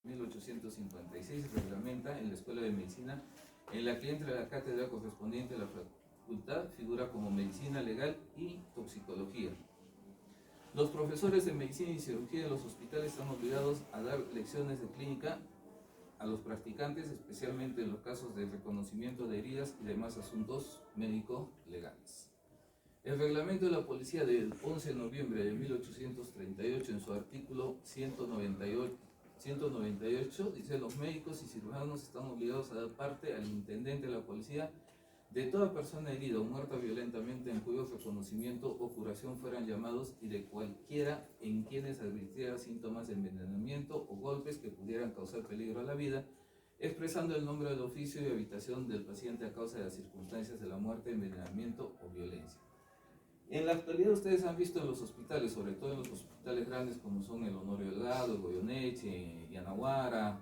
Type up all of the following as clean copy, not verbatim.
1856 reglamenta en la Escuela de Medicina, en la que entra la cátedra correspondiente a la facultad, figura como Medicina Legal y Toxicología. Los profesores de Medicina y Cirugía de los hospitales están obligados a dar lecciones de clínica a los practicantes, especialmente en los casos de reconocimiento de heridas y demás asuntos médico-legales. El reglamento de la policía del 11 de noviembre de 1838, en su artículo 198, dice: los médicos y cirujanos están obligados a dar parte al intendente de la policía de toda persona herida o muerta violentamente en cuyo reconocimiento o curación fueran llamados, y de cualquiera en quienes advirtiera síntomas de envenenamiento o golpes que pudieran causar peligro a la vida, expresando el nombre del oficio y habitación del paciente a causa de las circunstancias de la muerte, envenenamiento o violencia. En la actualidad ustedes han visto en los hospitales, sobre todo en los hospitales grandes como son el Honorio Delgado, el Goyeneche, Yanaguara,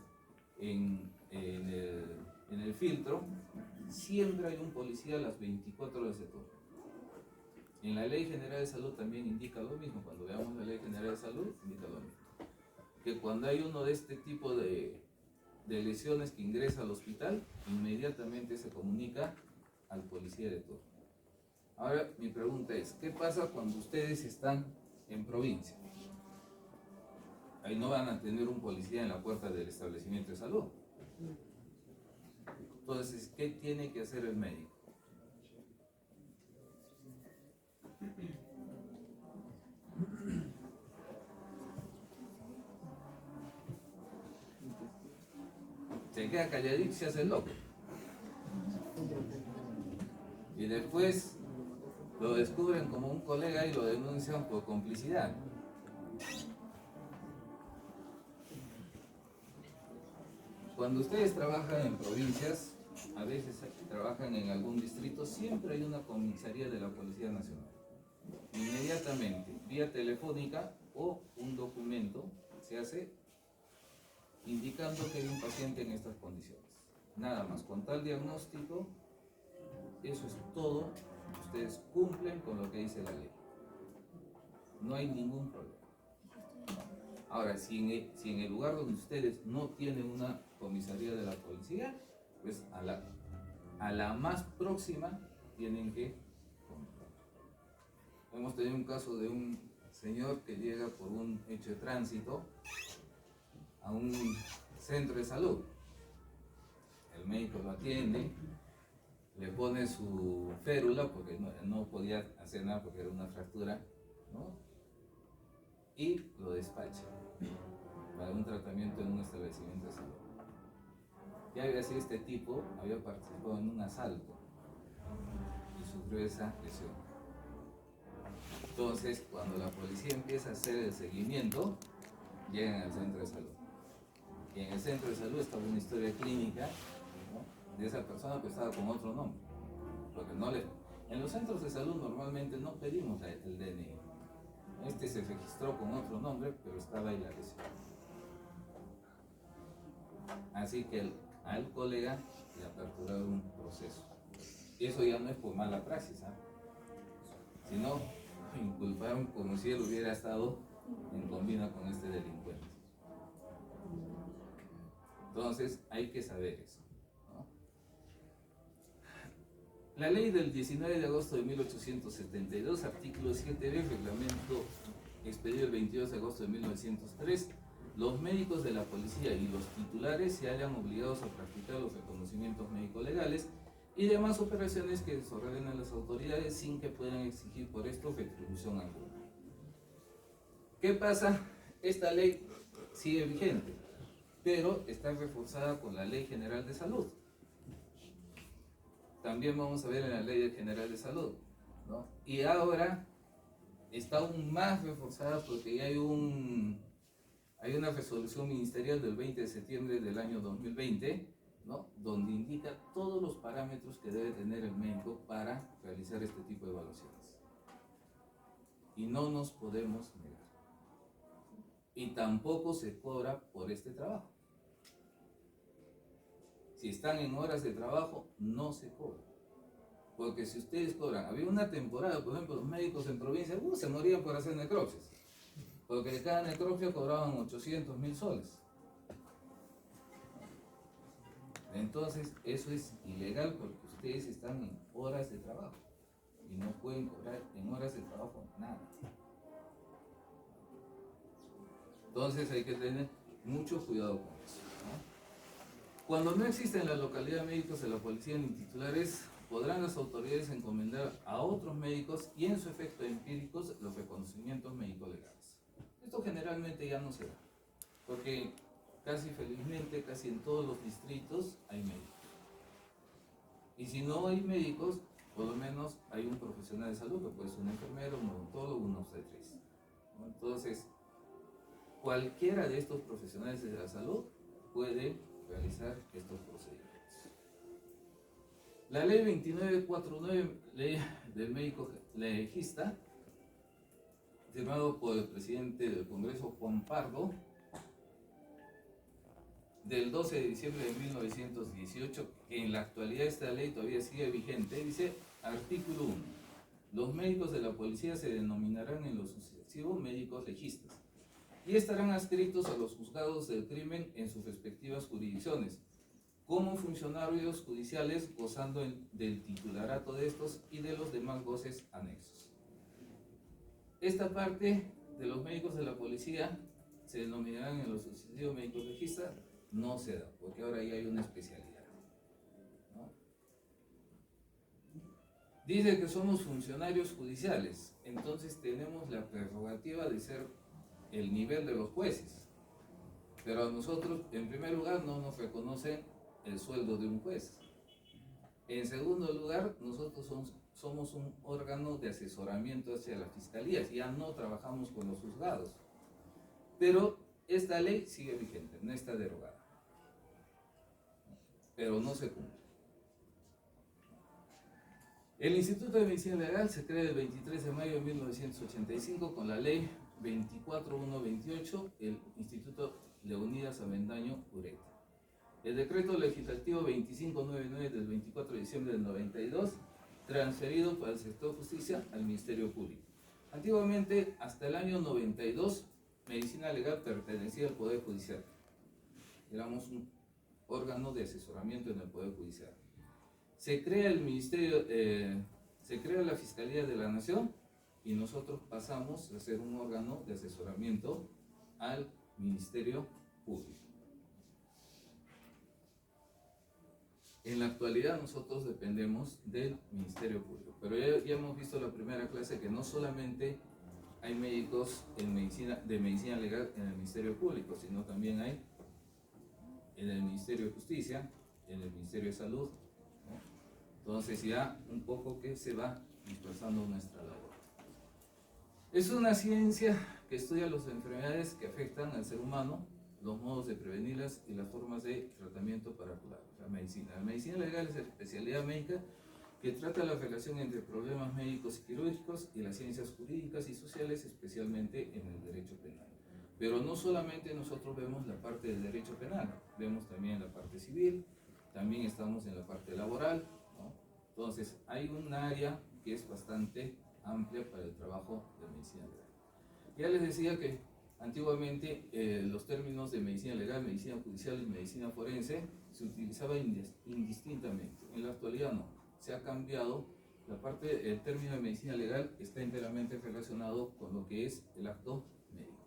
en el Filtro, siempre hay un policía a las 24 horas de turno. En la Ley General de Salud también indica lo mismo. Cuando veamos la Ley General de Salud, indica lo mismo. Que cuando hay uno de este tipo de lesiones que ingresa al hospital, inmediatamente se comunica al policía de turno. Ahora, mi pregunta es, ¿qué pasa cuando ustedes están en provincia? Ahí no van a tener un policía en la puerta del establecimiento de salud. Entonces, ¿qué tiene que hacer el médico? Se queda calladito y se hace loco. Y después lo descubren como un colega y lo denuncian por complicidad. Cuando ustedes trabajan en provincias, a veces trabajan en algún distrito, siempre hay una comisaría de la Policía Nacional. Inmediatamente, vía telefónica o un documento se hace indicando que hay un paciente en estas condiciones. Nada más, con tal diagnóstico, eso es todo. Ustedes cumplen con lo que dice la ley. No hay ningún problema. Ahora, si en el lugar donde ustedes no tienen una comisaría de la policía, pues a la más próxima tienen que comprar. Hemos tenido un caso de un señor que llega por un hecho de tránsito a un centro de salud. El médico lo atiende, le pone su férula porque no podía hacer nada porque era una fractura, ¿no? Y lo despacha para un tratamiento en un establecimiento de salud. Ya había sido este tipo, había participado en un asalto y sufrió esa lesión. Entonces, cuando la policía empieza a hacer el seguimiento, llegan al centro de salud. Y en el centro de salud estaba una historia clínica, ¿no?, de esa persona que estaba con otro nombre. Porque en los centros de salud normalmente no pedimos el DNI. Este se registró con otro nombre, pero estaba ahí la lesión. Así que al colega le aperturaron un proceso. Y eso ya no es por mala praxis, ¿eh?, sino inculparon como si él hubiera estado en combina con este delincuente. Entonces hay que saber eso, ¿no? La ley del 19 de agosto de 1872, artículo 7b, reglamento expedido el 22 de agosto de 1903, los médicos de la policía y los titulares se hallan obligados a practicar los reconocimientos médico-legales y demás operaciones que desordenen las autoridades sin que puedan exigir por esto retribución alguna. ¿Qué pasa? Esta ley sigue vigente, pero está reforzada con la Ley General de Salud. También vamos a ver en la Ley General de Salud, ¿no? Y ahora está aún más reforzada porque ya hay una resolución ministerial del 20 de septiembre del año 2020, ¿no?, donde indica todos los parámetros que debe tener el médico para realizar este tipo de evaluaciones. Y no nos podemos negar. Y tampoco se cobra por este trabajo. Si están en horas de trabajo, no se cobra. Porque si ustedes cobran, había una temporada, por ejemplo, los médicos en provincia se morían por hacer necropsias. Porque cada necropsia cobraban 800.000 soles. Entonces, eso es ilegal porque ustedes están en horas de trabajo y no pueden cobrar en horas de trabajo nada. Entonces hay que tener mucho cuidado con eso, ¿no? Cuando no existen en la localidad médicos de la policía ni titulares, podrán las autoridades encomendar a otros médicos y en su efecto empíricos los reconocimientos médico-legales. Esto generalmente ya no se da, porque casi felizmente, casi en todos los distritos hay médicos. Y si no hay médicos, por lo menos hay un profesional de salud, que puede ser un enfermero, un odontólogo, un obstetrista, ¿no? Entonces, cualquiera de estos profesionales de la salud puede realizar estos procedimientos. La ley 2949, ley del médico legista, firmado por el presidente del Congreso, Juan Pardo, del 12 de diciembre de 1918, que en la actualidad esta ley todavía sigue vigente, dice, artículo 1, los médicos de la policía se denominarán en lo sucesivo médicos legistas y estarán adscritos a los juzgados del crimen en sus respectivas jurisdicciones, como funcionarios judiciales gozando del titularato de estos y de los demás goces anexos. Esta parte de los médicos de la policía se denominarán en los sucesivos médicos legistas, no se da, porque ahora ya hay una especialidad, ¿no? Dice que somos funcionarios judiciales, entonces tenemos la prerrogativa de ser el nivel de los jueces, pero a nosotros, en primer lugar, no nos reconocen el sueldo de un juez. En segundo lugar, nosotros somos un órgano de asesoramiento hacia la fiscalía, ya no trabajamos con los juzgados, pero esta ley sigue vigente, no está derogada, pero no se cumple. El Instituto de Medicina Legal se crea el 23 de mayo de 1985 con la ley 24128, el Instituto Leonidas Avendaño Ureta. El decreto legislativo 2599 del 24 de diciembre del 92, transferido para el sector justicia al Ministerio Público. Antiguamente, hasta el año 92, Medicina Legal pertenecía al Poder Judicial. Éramos un órgano de asesoramiento en el Poder Judicial. Se crea el Ministerio, se crea la Fiscalía de la Nación y nosotros pasamos a ser un órgano de asesoramiento al Ministerio Público. En la actualidad nosotros dependemos del Ministerio Público, pero ya hemos visto la primera clase que no solamente hay médicos de medicina legal en el Ministerio Público, sino también hay en el Ministerio de Justicia, en el Ministerio de Salud, ¿no? Entonces ya un poco que se va dispersando nuestra labor. Es una ciencia que estudia las enfermedades que afectan al ser humano, los modos de prevenirlas y las formas de tratamiento para curarlas. La medicina legal es la especialidad médica que trata la relación entre problemas médicos y quirúrgicos y las ciencias jurídicas y sociales, especialmente en el derecho penal. Pero no solamente nosotros vemos la parte del derecho penal, vemos también la parte civil, también estamos en la parte laboral, ¿no? Entonces hay un área que es bastante amplia para el trabajo de medicina legal. Ya les decía que antiguamente los términos de medicina legal, medicina judicial y medicina forense se utilizaban indistintamente. En la actualidad no, se ha cambiado. El término de medicina legal está enteramente relacionado con lo que es el acto médico.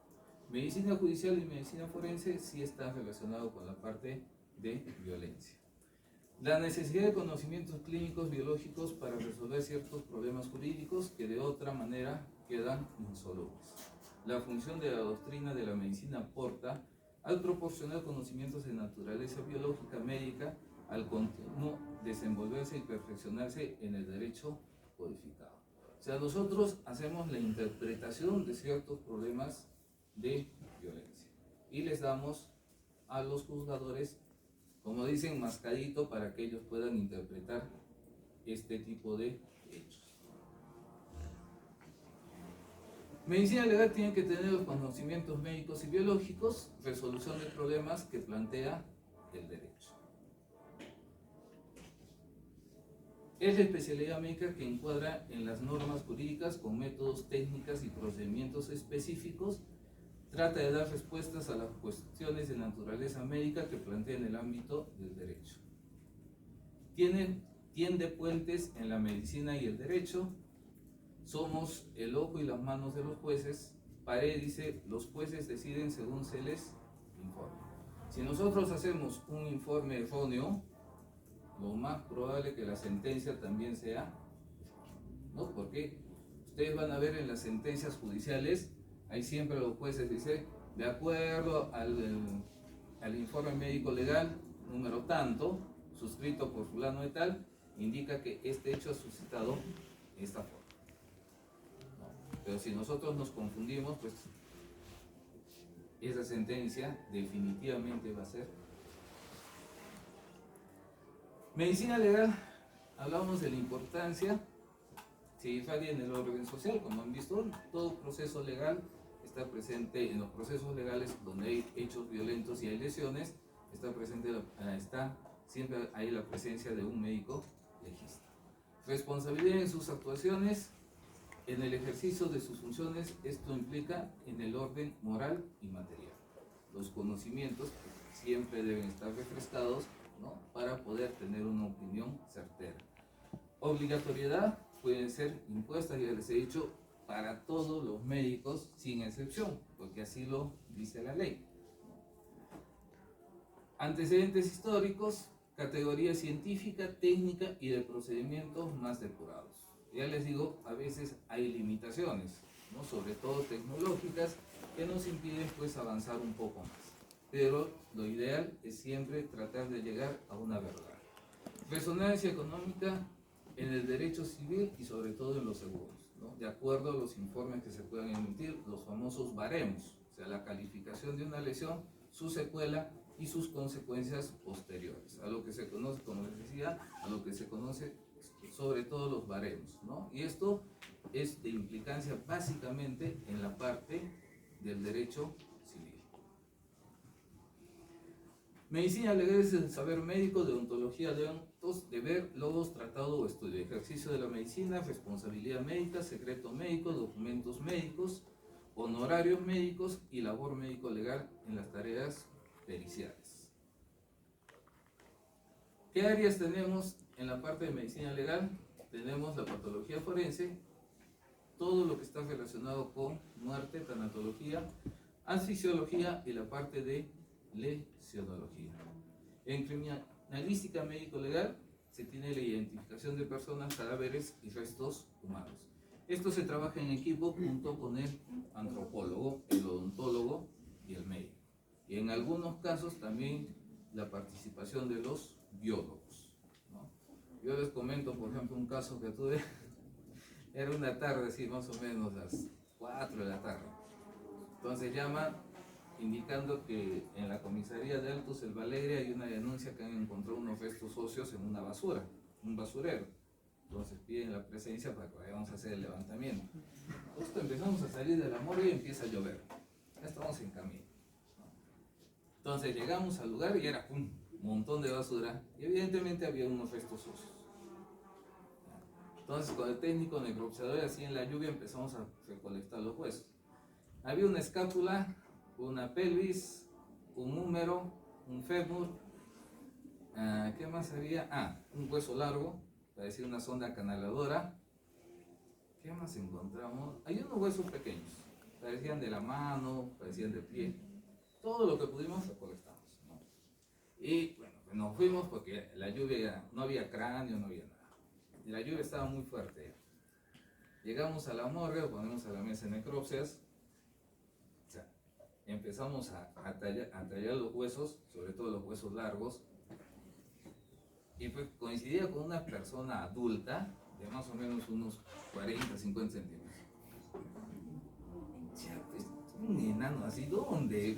Medicina judicial y medicina forense sí está relacionado con la parte de violencia. La necesidad de conocimientos clínicos biológicos para resolver ciertos problemas jurídicos que de otra manera quedan insolubles. La función de la doctrina de la medicina aporta al proporcionar conocimientos de naturaleza biológica médica al continuo desenvolverse y perfeccionarse en el derecho codificado. O sea, nosotros hacemos la interpretación de ciertos problemas de violencia y les damos a los juzgadores, como dicen, mascadito para que ellos puedan interpretar este tipo de hechos. Medicina legal tiene que tener los conocimientos médicos y biológicos, resolución de problemas que plantea el derecho. Es la especialidad médica que encuadra en las normas jurídicas con métodos, técnicas y procedimientos específicos. Trata de dar respuestas a las cuestiones de naturaleza médica que plantean el ámbito del derecho. tiende puentes en la medicina y el derecho. Somos el ojo y las manos de los jueces. Pared dice, los jueces deciden según se les informe. Si nosotros hacemos un informe erróneo, lo más probable que la sentencia también sea, ¿no? Porque ustedes van a ver en las sentencias judiciales, ahí siempre los jueces dicen, de acuerdo al informe médico legal, número tanto, suscrito por fulano de tal, indica que este hecho ha suscitado esta forma. ¿No? Pero si nosotros nos confundimos, pues esa sentencia definitivamente va a ser. Medicina legal, hablamos de la importancia, se irradia en el orden social, como han visto, todo proceso legal está presente en los procesos legales donde hay hechos violentos y hay lesiones, está siempre hay la presencia de un médico legista. Responsabilidad en sus actuaciones, en el ejercicio de sus funciones, esto implica en el orden moral y material. Los conocimientos siempre deben estar refrescados, ¿no? Para poder tener una opinión certera. Obligatoriedad pueden ser impuestas, ya les he dicho, para todos los médicos sin excepción, porque así lo dice la ley. Antecedentes históricos, categoría científica, técnica y de procedimientos más depurados. Ya les digo, a veces hay limitaciones, ¿no? Sobre todo tecnológicas, que nos impiden pues avanzar un poco más. Pero lo ideal es siempre tratar de llegar a una verdad. Resonancia económica en el derecho civil y sobre todo en los seguros, ¿no? De acuerdo a los informes que se puedan emitir, los famosos baremos, o sea, la calificación de una lesión, su secuela y sus consecuencias posteriores, a lo que se conoce, como les decía, a lo que se conoce sobre todo los baremos, ¿no? Y esto es de implicancia básicamente en la parte del derecho civil. Medicina legal es el saber médico, deontología de actos, deber, logos, tratado o estudio, ejercicio de la medicina, responsabilidad médica, secreto médico, documentos médicos, honorarios médicos y labor médico-legal en las tareas periciales. ¿Qué áreas tenemos en la parte de medicina legal? Tenemos la patología forense, todo lo que está relacionado con muerte, tanatología, anestesiología y la parte de lesionología. En criminalística médico-legal se tiene la identificación de personas, cadáveres y restos humanos. Esto se trabaja en equipo junto con el antropólogo, el odontólogo y el médico. Y en algunos casos también la participación de los biólogos, ¿no? Yo les comento, por ejemplo, un caso que tuve. Era una tarde, así más o menos las 4 de la tarde. Entonces llama indicando que en la comisaría de Altos El Balegre hay una denuncia que han encontrado unos restos óseos en una basura, un basurero. Entonces piden la presencia para que vayamos a hacer el levantamiento. Justo empezamos a salir de la morgue y empieza a llover. Ya estamos en camino. Entonces llegamos al lugar y era un montón de basura y evidentemente había unos restos óseos. Entonces con el técnico necropsiador así en la lluvia empezamos a recolectar los huesos. Había una escápula, una pelvis, un húmero, un fémur, ¿qué más había? Un hueso largo, parecía una sonda canaladora. ¿Qué más encontramos? Hay unos huesos pequeños, parecían de la mano, parecían de pie. Todo lo que pudimos recolectamos, ¿no? Y bueno, pues nos fuimos porque la lluvia, no había cráneo, no había nada. Y la lluvia estaba muy fuerte. Llegamos a la morgue, ponemos a la mesa de necropsias. O sea, empezamos a tallar los huesos, sobre todo los huesos largos. Y pues coincidía con una persona adulta de más o menos unos 40, 50 centímetros. Ya, pues, un enano así, ¿dónde?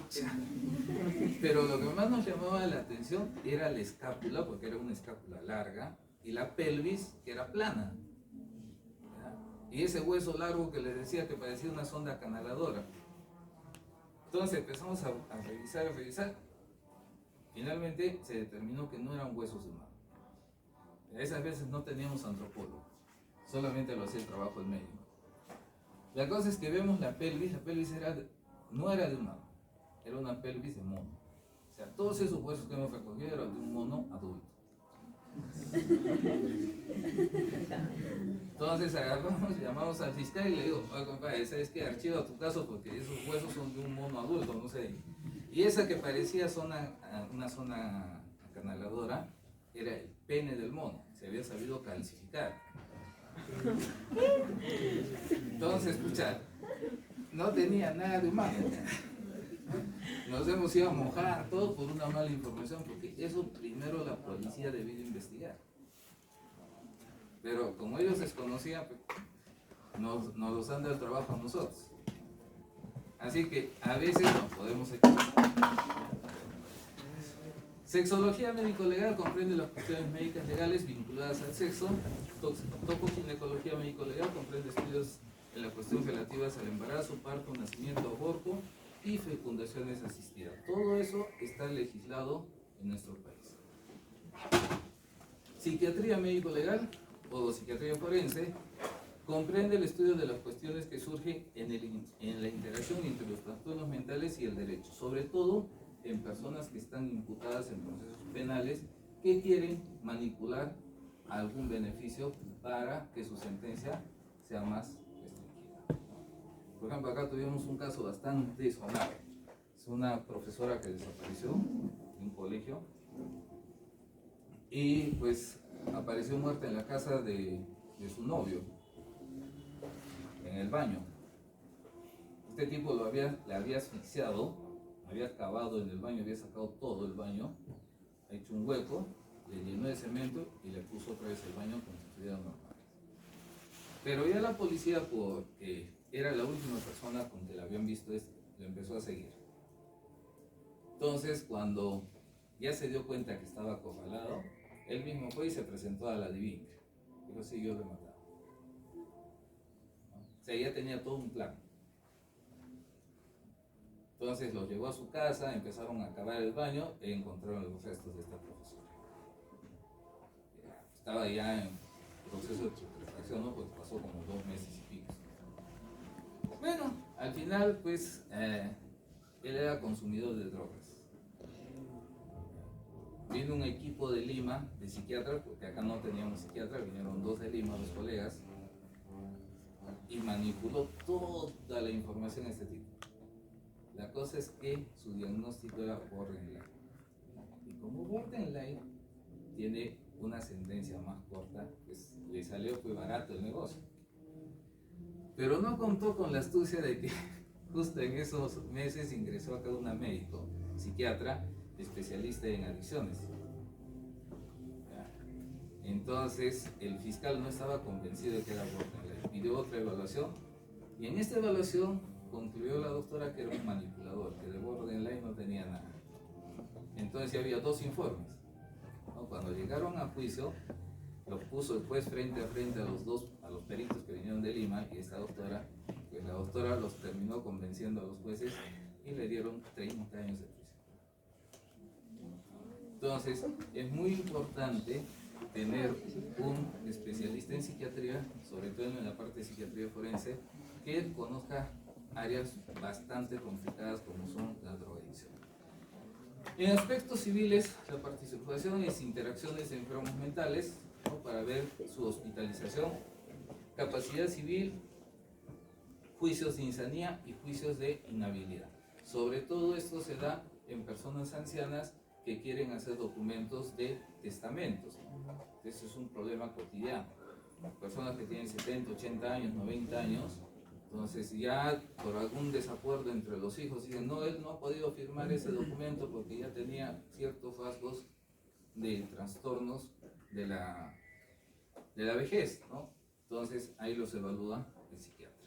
Pero lo que más nos llamaba la atención era la escápula, porque era una escápula larga, y la pelvis, que era plana. Y ese hueso largo que les decía que parecía una sonda canaladora. Entonces empezamos a revisar. Finalmente se determinó que no eran huesos humanos. Esas veces no teníamos antropólogo, solamente lo hacía el trabajo del médico. La cosa es que vemos la pelvis no era de humano, era una pelvis de mono. O sea, todos esos huesos que hemos recogido eran de un mono adulto. Entonces agarramos, llamamos al fiscal y le digo, oye compadre, ¿sabes qué? Archiva tu caso porque esos huesos son de un mono adulto, no sé. Y esa que parecía una zona acanaladora era el pene del mono, se había sabido calcificar. Entonces, escucha, no tenía nada de humano. Nos hemos ido a mojar todo por una mala información, porque eso primero la policía debió investigar. Pero como ellos desconocían, pues, nos los han dado el trabajo a nosotros. Así que a veces nos podemos equivocar. Sexología médico-legal comprende las cuestiones médicas legales vinculadas al sexo. Tocoginecología médico-legal comprende estudios en las cuestiones relativas al embarazo, parto, nacimiento, aborto y fecundaciones asistidas. Todo eso está legislado en nuestro país. Psiquiatría médico-legal o psiquiatría forense comprende el estudio de las cuestiones que surgen en la interacción entre los trastornos mentales y el derecho, sobre todo en personas que están imputadas en procesos penales que quieren manipular algún beneficio para que su sentencia sea más restringida. Por ejemplo, acá tuvimos un caso bastante sonado. Es una profesora que desapareció de un colegio y pues apareció muerta en la casa de su novio, en el baño. Este tipo la había asfixiado, había cavado en el baño, había sacado todo el baño, ha hecho un hueco, le llenó de cemento y le puso otra vez el baño como si estuviera normal. Pero ya la policía, porque era la última persona con que la habían visto, lo empezó a seguir. Entonces, cuando ya se dio cuenta que estaba acorralado, él mismo fue y se presentó a la DIVINC. Dijo, sí, yo lo he matado. O sea, ya tenía todo un plan. Entonces los llevó a su casa, empezaron a cavar el baño y encontraron los restos de esta profesora. Estaba ya en proceso de putrefacción, ¿no? Pues pasó como 2 meses y pico. Bueno, al final, pues, él era consumidor de drogas. Vino un equipo de Lima, de psiquiatras, porque acá no teníamos psiquiatra, vinieron 2 de Lima, 2 colegas, y manipuló toda la información a este tipo. La cosa es que su diagnóstico era borderline. Y como borderline tiene una sentencia más corta, pues le salió pues barato el negocio. Pero no contó con la astucia de que justo en esos meses ingresó acá una médico, psiquiatra, especialista en adicciones. Entonces el fiscal no estaba convencido de que era borderline. Pidió otra evaluación y en esta evaluación concluyó la doctora que era un manipulador, que de borderline no tenía nada. Entonces ya había 2 informes, ¿no? Cuando llegaron a juicio, los puso el juez frente a frente a los peritos que vinieron de Lima y esta doctora, pues la doctora los terminó convenciendo a los jueces y le dieron 30 años de prisión. Entonces es muy importante tener un especialista en psiquiatría, sobre todo en la parte de psiquiatría forense, que conozca áreas bastante complicadas como son la drogadicción. En aspectos civiles, la participación es interacciones de enfermos mentales, ¿no? Para ver su hospitalización, capacidad civil, juicios de insanía y juicios de inhabilidad. Sobre todo esto se da en personas ancianas que quieren hacer documentos de testamentos. Eso es un problema cotidiano. Personas que tienen 70, 80 años, 90 años, entonces ya por algún desacuerdo entre los hijos dicen, no, él no ha podido firmar ese documento porque ya tenía ciertos rasgos de trastornos de la vejez, ¿no? Entonces ahí los evalúa el psiquiatra.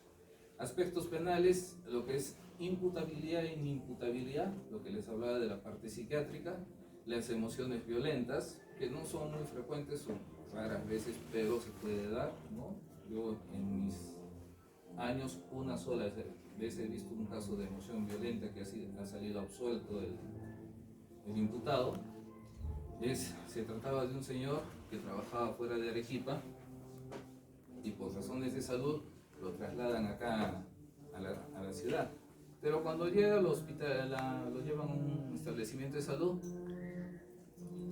Aspectos penales, lo que es imputabilidad e inimputabilidad, lo que les hablaba de la parte psiquiátrica, las emociones violentas, que no son muy frecuentes, son raras veces, pero se puede dar, ¿no? Yo en mis años una sola vez he visto un caso de emoción violenta que ha salido absuelto el imputado. Se trataba de un señor que trabajaba fuera de Arequipa y por razones de salud lo trasladan acá a la ciudad. Pero cuando llega al hospital, lo llevan a un establecimiento de salud,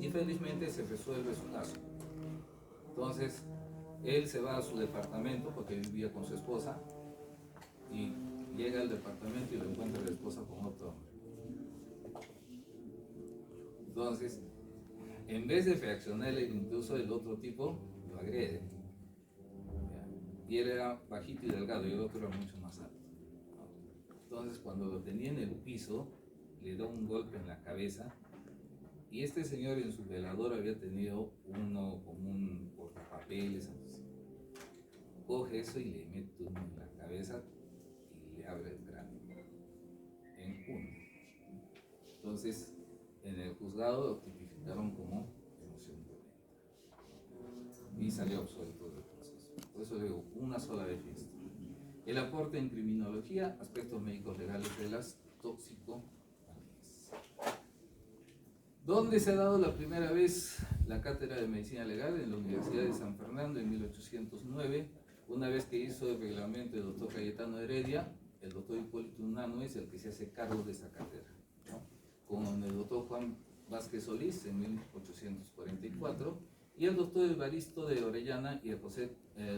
y felizmente se resuelve su caso. Entonces, él se va a su departamento porque vivía con su esposa y llega al departamento y lo encuentra la esposa con otro hombre. Entonces, en vez de reaccionar, incluso el otro tipo lo agrede. Y él era bajito y delgado y el otro era mucho más alto. Entonces, cuando lo tenía en el piso, le da un golpe en la cabeza. Y este señor en su velador había tenido uno como un portapapeles. Entonces, coge eso y le mete uno en la cabeza y le abre el cráneo en uno. Entonces, en el juzgado lo tipificaron como emoción violenta y salió absuelto del proceso. Por eso digo, una sola vez fiesta. El aporte en criminología, aspectos médicos legales de las toxicomanías. ¿Dónde se ha dado la primera vez la cátedra de medicina legal? En la Universidad de San Fernando en 1809, una vez que hizo el reglamento el doctor Cayetano Heredia, el doctor Hipólito Unanue es el que se hace cargo de esa cátedra, ¿no? Con el doctor Juan Vázquez Solís en 1844 y el doctor Evaristo de Orellana y el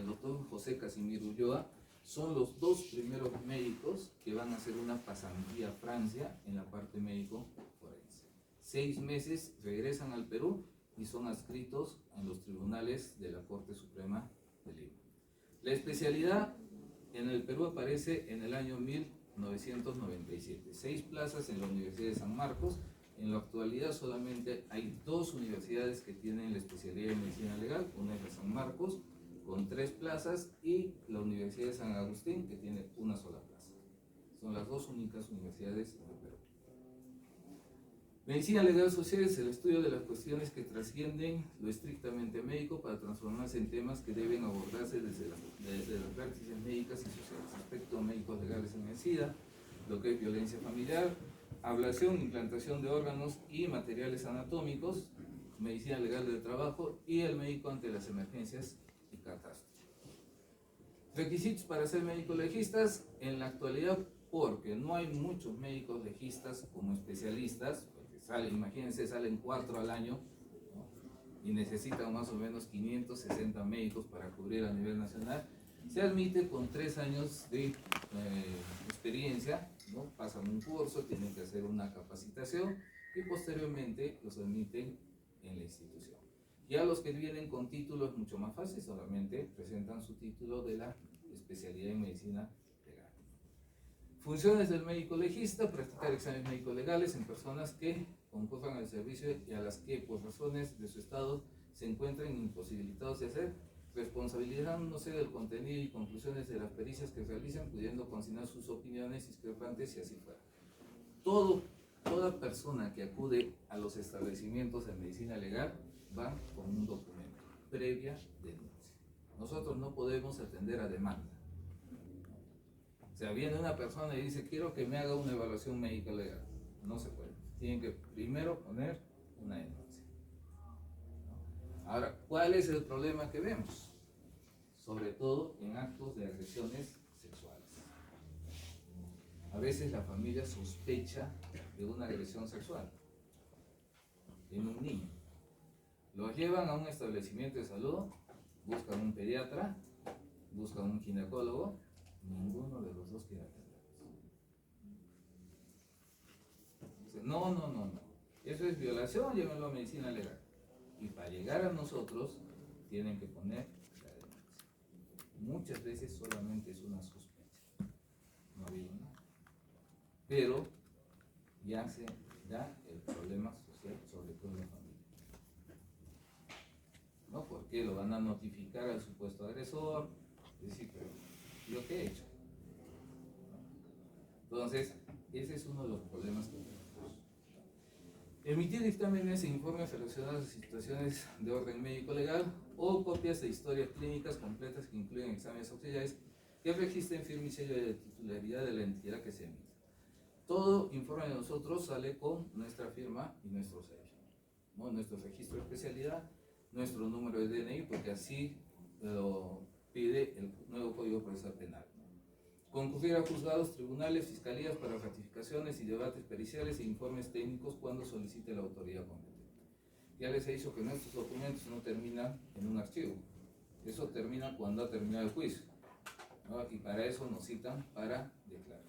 doctor José Casimiro Ulloa son los dos primeros médicos que van a hacer una pasantía a Francia en la parte médico forense. 6 meses regresan al Perú y son adscritos en los tribunales de la Corte Suprema de Lima. La especialidad en el Perú aparece en el año 1997. 6 plazas en la Universidad de San Marcos. En la actualidad solamente hay 2 universidades que tienen la especialidad en medicina legal. Una es la San Marcos, con 3 plazas, y la Universidad de San Agustín, que tiene una sola plaza. Son las 2 únicas universidades en el Perú. Medicina legal social es el estudio de las cuestiones que trascienden lo estrictamente médico para transformarse en temas que deben abordarse desde las prácticas médicas y sociales. Aspectos médicos legales en el SIDA, lo que es violencia familiar, ablación, implantación de órganos y materiales anatómicos, medicina legal del trabajo y el médico ante las emergencias y catástrofes. Requisitos para ser médicos legistas en la actualidad, porque no hay muchos médicos legistas como especialistas, porque imagínense, salen 4 al año, ¿no? Y necesitan más o menos 560 médicos para cubrir a nivel nacional. Se admite con 3 años de experiencia, ¿no? Pasan un curso, tienen que hacer una capacitación y posteriormente los admiten en la institución. Ya los que vienen con títulos mucho más fáciles, solamente presentan su título de la especialidad en medicina legal. Funciones del médico legista: practicar exámenes médicos legales en personas que concurran al servicio y a las que por razones de su estado se encuentren imposibilitados de hacer, responsabilizándose del contenido y conclusiones de las pericias que realicen, pudiendo consignar sus opiniones discrepantes si así fuera. Toda persona que acude a los establecimientos de medicina legal va con un documento previa denuncia. Nosotros no podemos atender a demanda. O sea, viene una persona y dice, quiero que me haga una evaluación médica legal. No se puede. Tienen que primero poner una denuncia. Ahora, ¿cuál es el problema que vemos? Sobre todo en actos de agresiones sexuales. A veces la familia sospecha de una agresión sexual en un niño. Los llevan a un establecimiento de salud, buscan un pediatra, buscan un ginecólogo, ninguno de los dos quiere atenderlos. Dice, no, eso es violación, llévenlo a medicina legal. Y para llegar a nosotros tienen que poner la denuncia. Muchas veces solamente es una sospecha, no ha habido nada. Pero ya se da el problema social, sobre todo en la familia. ¿No? Porque lo van a notificar al supuesto agresor, es decir, pero ¿yo qué he hecho? Entonces, ese es uno de los problemas que tenemos. Emitir dictámenes e informes relacionados a situaciones de orden médico legal o copias de historias clínicas completas que incluyen exámenes auxiliares que registren firme y sello de titularidad de la entidad que se emite. Todo informe de nosotros sale con nuestra firma y nuestro sello, ¿no? Nuestro registro de especialidad, nuestro número de DNI, porque así lo pide el nuevo Código Procesal Penal. Concurrir a juzgados, tribunales, fiscalías para ratificaciones y debates periciales e informes técnicos cuando solicite la autoridad competente. ya les he dicho que nuestros documentos no terminan en un archivo. Eso termina cuando ha terminado el juicio, ¿no? Y para eso nos citan para declarar.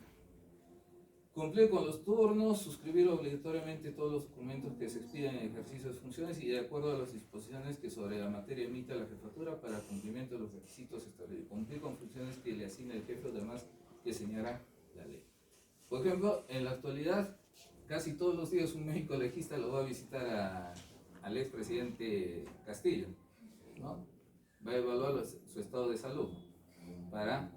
Cumplir con los turnos, suscribir obligatoriamente todos los documentos que se expidan en ejercicio de funciones y de acuerdo a las disposiciones que sobre la materia emita la jefatura para cumplimiento de los requisitos establecidos. Cumplir con funciones que le asigna el jefe o demás que señala la ley. Por ejemplo, en la actualidad, casi todos los días un médico legista lo va a visitar al expresidente Castillo, ¿no? Va a evaluar su estado de salud para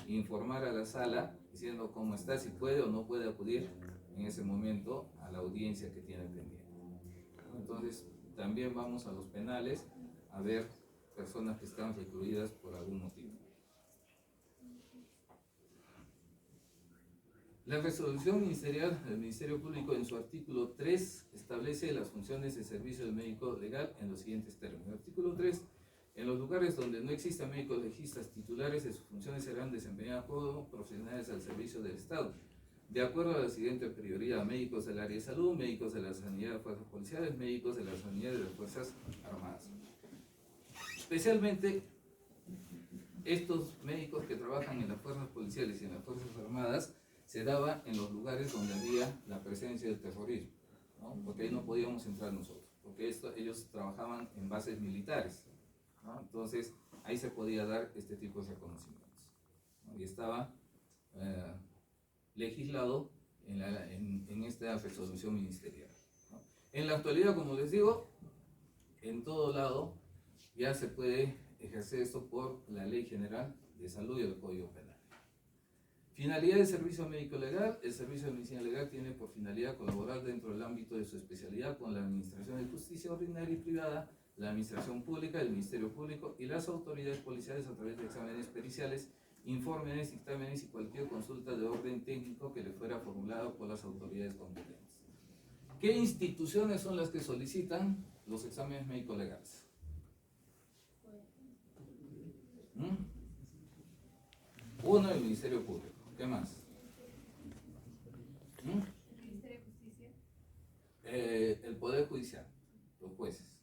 informar a la sala diciendo cómo está, si puede o no puede acudir en ese momento a la audiencia que tiene pendiente. Entonces, también vamos a los penales a ver personas que están recluidas por algún motivo. La resolución ministerial del Ministerio Público en su artículo 3 establece las funciones de servicio del médico legal en los siguientes términos. El artículo 3: en los lugares donde no existan médicos legistas titulares de sus funciones serán desempeñadas por profesionales al servicio del Estado, de acuerdo a la siguiente prioridad: médicos del área de salud, médicos de la sanidad de fuerzas policiales, médicos de la sanidad de las fuerzas armadas. Especialmente estos médicos que trabajan en las fuerzas policiales y en las fuerzas armadas se daba en los lugares donde había la presencia del terrorismo, ¿no? Porque ahí no podíamos entrar nosotros, porque ellos trabajaban en bases militares, ¿no? Entonces ahí se podía dar este tipo de reconocimientos, ¿no? Y estaba legislado en esta resolución ministerial, ¿no? En la actualidad, como les digo, en todo lado ya se puede ejercer esto por la Ley General de Salud y el Código Penal. Finalidad del servicio médico legal: el servicio de medicina legal tiene por finalidad colaborar dentro del ámbito de su especialidad con la administración de justicia ordinaria y privada, la administración pública, el Ministerio Público y las autoridades policiales a través de exámenes periciales, informes, dictámenes y cualquier consulta de orden técnico que le fuera formulado por las autoridades competentes. ¿Qué instituciones son las que solicitan los exámenes médico legales? Uno, el Ministerio Público. ¿Qué más? El Ministerio de Justicia. El Poder Judicial, los jueces.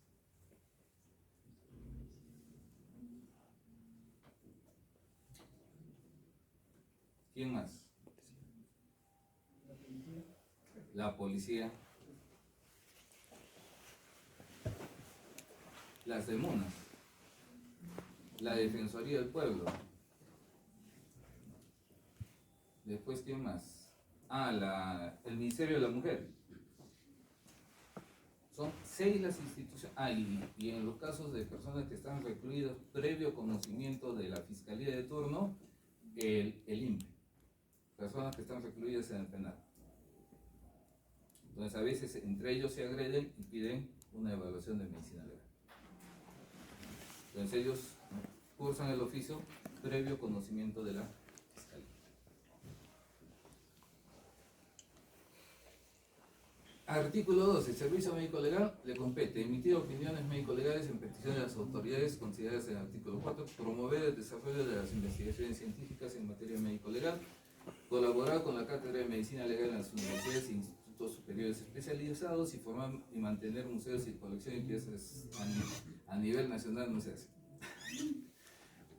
¿Quién más? La policía. Las demunas. La Defensoría del Pueblo. Después, ¿quién más? El Ministerio de la Mujer. Son 6 las instituciones. Y en los casos de personas que están recluidas previo conocimiento de la Fiscalía de turno, el INPE. Personas que están recluidas en el penal. Entonces a veces entre ellos se agreden y piden una evaluación de medicina legal. Entonces ellos cursan el oficio previo conocimiento de la Fiscalía. Artículo 2. El servicio médico legal le compete emitir opiniones médico-legales en petición de las autoridades consideradas en el artículo 4, promover el desarrollo de las investigaciones científicas en materia médico-legal, colaborar con la Cátedra de Medicina Legal en las universidades e institutos superiores especializados y formar y mantener museos y colecciones de piezas a nivel nacional. No se hace.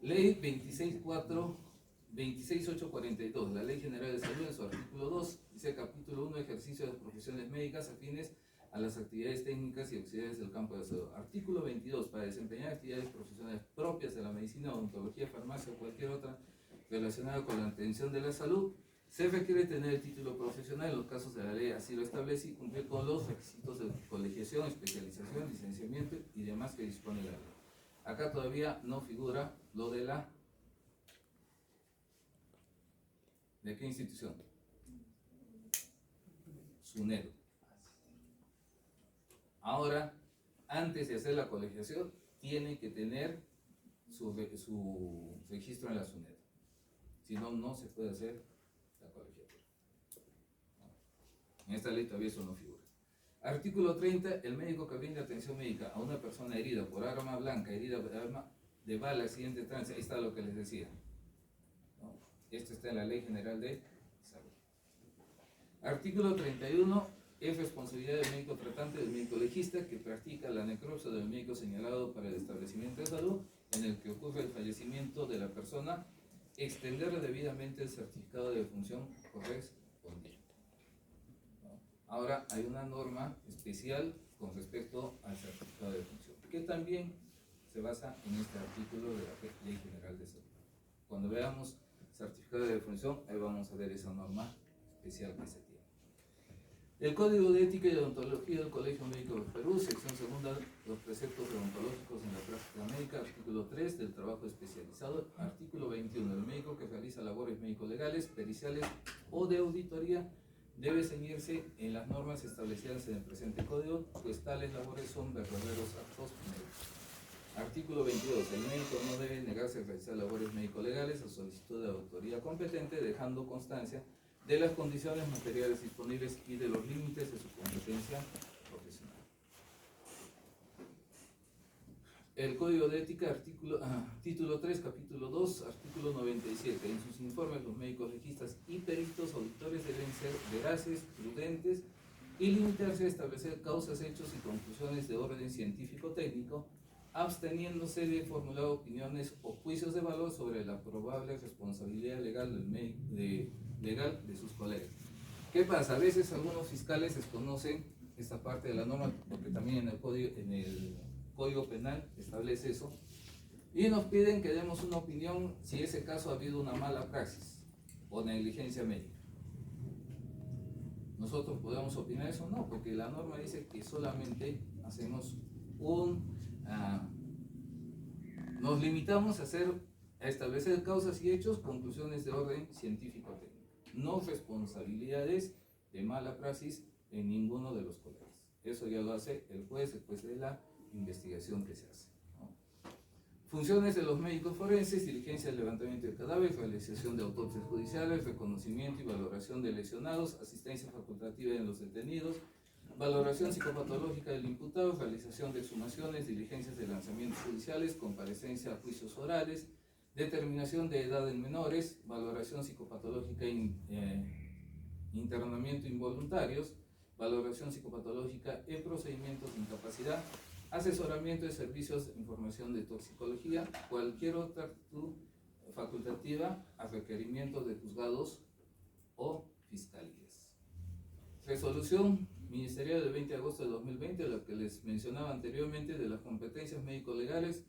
Ley 26842, la Ley General de Salud, en su artículo 2, dice: capítulo 1, ejercicio de las profesiones médicas afines a las actividades técnicas y auxiliares del campo de la salud. Artículo 22, para desempeñar actividades profesionales propias de la medicina, odontología, farmacia o cualquier otra relacionada con la atención de la salud, se requiere tener el título profesional en los casos de la ley así lo establece y cumplir con los requisitos de colegiación, especialización, licenciamiento y demás que dispone la ley. Acá todavía no figura lo de la... ¿De qué institución? SUNEDO. Ahora, antes de hacer la colegiación, tiene que tener su registro en la SUNEDO. Si no, no se puede hacer la colegiatura. En esta ley todavía eso no figura. Artículo 30. El médico que brinda atención médica a una persona herida por arma blanca, herida por arma de bala, accidente de tránsito, ahí está lo que les decía, ¿no? Esto está en la Ley General de Salud. Artículo 31. es responsabilidad del médico tratante, del médico legista, que practica la necropsia del médico señalado para el establecimiento de salud en el que ocurre el fallecimiento de la persona, extender debidamente el certificado de defunción correspondiente. Ahora hay una norma especial con respecto al certificado de defunción, que también se basa en este artículo de la Ley General de Salud. Cuando veamos certificado de defunción, ahí vamos a ver esa norma especial que se tiene. El Código de Ética y Deontología del Colegio Médico del Perú, sección segunda, los preceptos deontológicos en la práctica médica, artículo 3 del trabajo especializado, artículo 21, el médico que realiza labores médico-legales, periciales o de auditoría debe ceñirse en las normas establecidas en el presente código, pues tales labores son verdaderos actos médicos. Artículo 22. El médico no debe negarse a realizar labores médico-legales a solicitud de la autoridad competente, dejando constancia de las condiciones materiales disponibles y de los límites de su competencia profesional. El Código de Ética, título 3, capítulo 2, artículo 97. En sus informes, los médicos legistas y peritos auditores deben ser veraces, prudentes y limitarse a establecer causas, hechos y conclusiones de orden científico-técnico, absteniéndose de formular opiniones o juicios de valor sobre la probable responsabilidad legal de sus colegas. ¿Qué pasa? A veces algunos fiscales desconocen esta parte de la norma, porque también en el Código Penal establece eso, y nos piden que demos una opinión si ese caso ha habido una mala praxis o negligencia médica. ¿Nosotros podemos opinar eso? No, porque la norma dice que solamente hacemos nos limitamos a establecer causas y hechos, conclusiones de orden científico-técnico, no responsabilidades de mala praxis en ninguno de los colegas. Eso ya lo hace el juez después de la investigación que se hace, ¿no? Funciones de los médicos forenses: diligencia del levantamiento de cadáveres, realización de autopsias judiciales, reconocimiento y valoración de lesionados, asistencia facultativa en los detenidos, valoración psicopatológica del imputado, realización de exhumaciones, diligencias de lanzamientos judiciales, comparecencia a juicios orales, determinación de edad en menores, valoración psicopatológica internamiento involuntarios, valoración psicopatológica en procedimientos de incapacidad, asesoramiento de servicios de información de toxicología, cualquier otra actitud facultativa a requerimiento de juzgados o fiscalías. Resolución ministerial del 20 de agosto de 2020, la que les mencionaba anteriormente, de las competencias médico-legales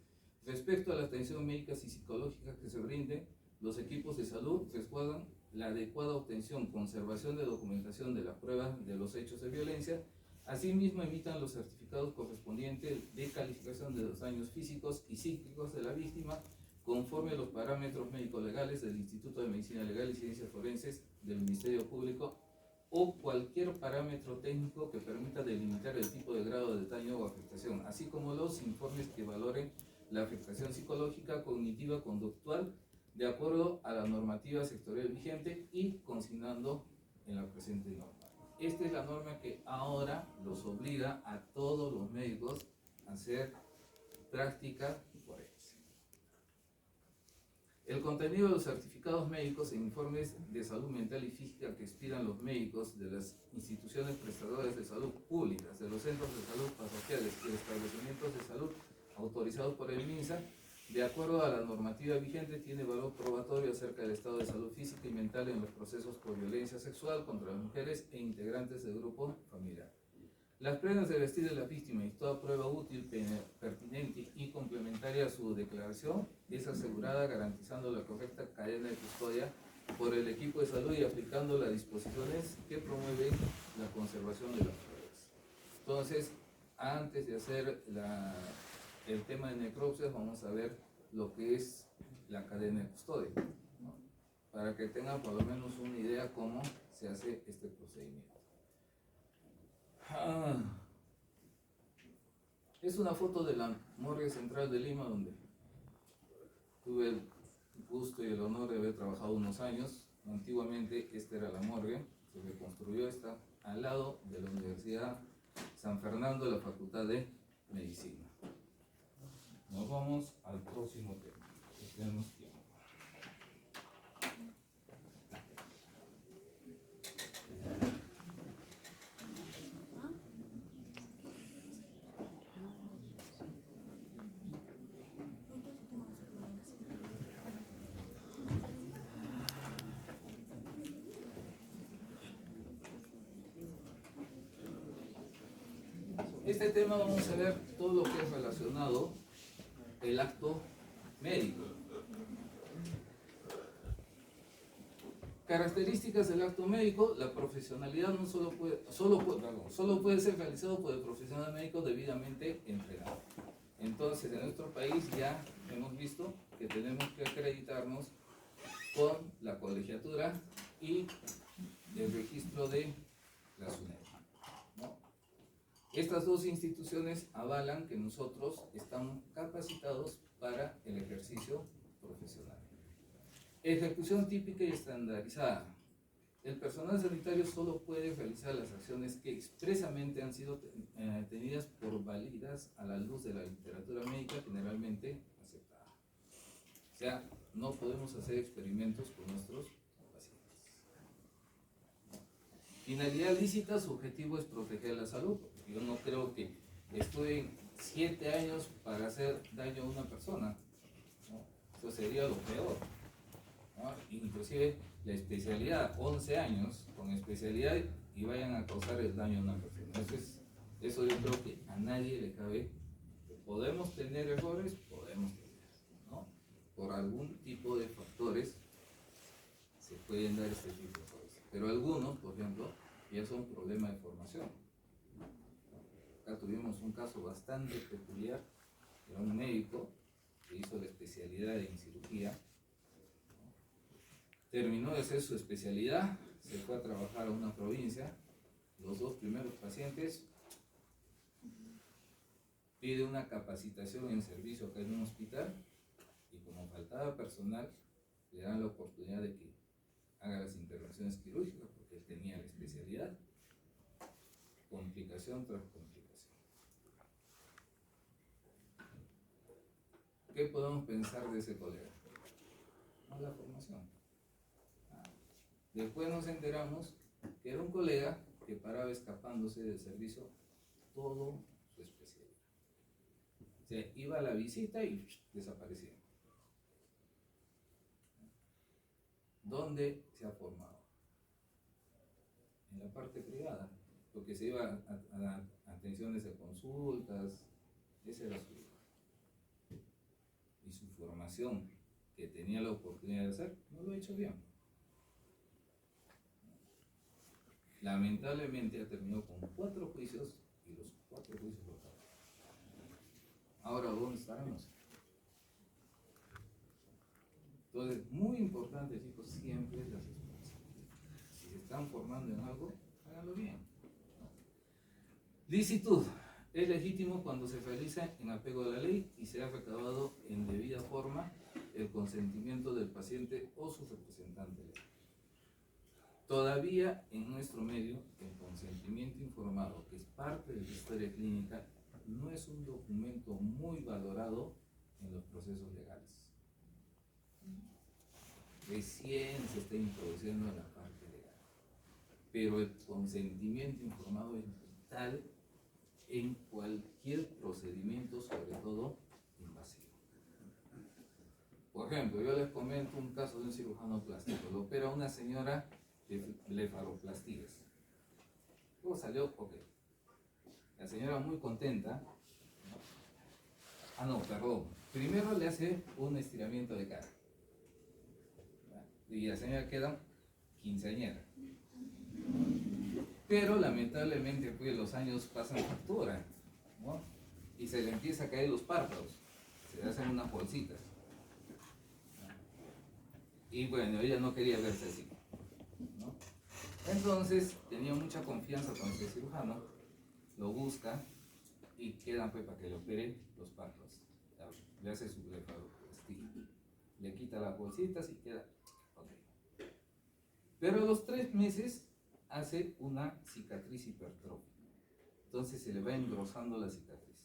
respecto a la atención médica y psicológica que se brinde. Los equipos de salud resguardan la adecuada obtención, conservación de documentación de la prueba de los hechos de violencia. Asimismo, emitan los certificados correspondientes de calificación de los daños físicos y psíquicos de la víctima, conforme a los parámetros médico-legales del Instituto de Medicina Legal y Ciencias Forenses del Ministerio Público, o cualquier parámetro técnico que permita delimitar el tipo de grado de daño o afectación, así como los informes que valoren la afectación psicológica, cognitiva, conductual, de acuerdo a la normativa sectorial vigente y consignando en la presente norma. Esta es la norma que ahora los obliga a todos los médicos a hacer práctica forense. El contenido de los certificados médicos e informes de salud mental y física que expidan los médicos de las instituciones prestadoras de salud públicas, de los centros de salud parroquiales y de establecimientos de salud autorizados por el MINSA, de acuerdo a la normativa vigente, tiene valor probatorio acerca del estado de salud física y mental en los procesos por violencia sexual contra las mujeres e integrantes del grupo familiar. Las prendas de vestir de la víctima y toda prueba útil, pertinente y complementaria a su declaración es asegurada, garantizando la correcta cadena de custodia por el equipo de salud y aplicando las disposiciones que promueven la conservación de las pruebas. Entonces, antes de hacer el tema de necropsias, vamos a ver lo que es la cadena de custodia, ¿no? Para que tengan por lo menos una idea cómo se hace este procedimiento. Es una foto de la morgue central de Lima, donde tuve el gusto y el honor de haber trabajado unos años. Antiguamente esta era la morgue, se reconstruyó, está al lado de la Universidad San Fernando, de la Facultad de Medicina. Nos vamos al próximo tema. Tenemos tiempo. Este tema vamos a ver todo lo que es relacionado el acto médico. Características del acto médico: la profesionalidad no solo puede ser realizado por el profesional médico debidamente entrenado. Entonces, en nuestro país ya hemos visto que tenemos que acreditarnos con la colegiatura y el registro de la SUNED, ¿no? Estas dos instituciones avalan que nosotros estamos capacitados para el ejercicio profesional. Ejecución típica y estandarizada. El personal sanitario solo puede realizar las acciones que expresamente han sido tenidas por válidas a la luz de la literatura médica generalmente aceptada. O sea, no podemos hacer experimentos con nuestros pacientes. Finalidad lícita: su objetivo es proteger la salud. Yo no creo que estudien 7 años para hacer daño a una persona, ¿no? Eso sería lo peor, ¿no? Inclusive la especialidad, 11 años con especialidad y vayan a causar el daño a una persona. Eso yo creo que a nadie le cabe. Podemos tener errores, podemos tener, ¿no? Por algún tipo de factores se pueden dar este tipo de cosas. Pero algunos, por ejemplo, ya son problemas de formación. Acá tuvimos un caso bastante peculiar. Era un médico que hizo la especialidad en cirugía. Terminó de hacer su especialidad, se fue a trabajar a una provincia. Los 2 primeros pacientes pide una capacitación en servicio acá en un hospital y como faltaba personal, le dan la oportunidad de que haga las intervenciones quirúrgicas porque él tenía la especialidad. Complicación tras complicación. ¿Qué podemos pensar de ese colega? Mala formación. Después nos enteramos que era un colega que paraba escapándose del servicio todo su especialidad. O sea, iba a la visita y desaparecía. ¿Dónde se ha formado? En la parte privada, porque se iba a atenciones de consultas, ese era su vida. Y su formación, que tenía la oportunidad de hacer, no lo ha hecho bien. Lamentablemente ha terminado con 4 juicios y los 4 juicios lo pagaron. Ahora, ¿dónde estaremos? Entonces, muy importante, chicos, siempre la responsabilidad. Si se están formando en algo, háganlo bien, ¿no? Licitud: es legítimo cuando se realiza en apego a la ley y se ha recabado en debida forma el consentimiento del paciente o su representante legal. Todavía en nuestro medio, el consentimiento informado, que es parte de la historia clínica, no es un documento muy valorado en los procesos legales. Recién se está introduciendo en la parte legal, pero el consentimiento informado es vital en cualquier procedimiento, sobre todo invasivo. Por ejemplo, yo les comento un caso de un cirujano plástico. Lo opera una señora de blefaroplastías. Luego salió, ok. La señora muy contenta. Perdón. Primero le hace un estiramiento de cara. Y la señora queda quinceañera. Pero lamentablemente pues los años pasan factura, ¿no? Y se le empieza a caer los párpados. Se le hacen unas bolsitas. Y bueno, ella no quería verse así, ¿no? Entonces tenía mucha confianza con este cirujano, lo busca y quedan pues para que le opere los párpados. Le hace su blefaroplastia, le quita las bolsitas y queda ok. Pero a los 3 meses hace una cicatriz hipertrófica. Entonces se le va engrosando la cicatriz.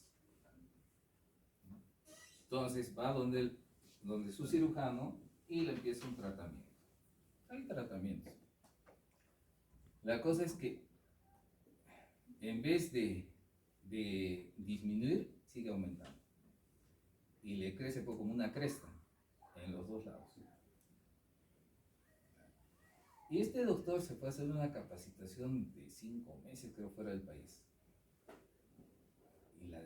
Entonces va donde su cirujano y le empieza un tratamiento. Hay tratamientos. La cosa es que en vez de disminuir, sigue aumentando. Y le crece como una cresta en los 2 lados. Y este doctor se fue a hacer una capacitación de 5 meses, creo, fuera del país.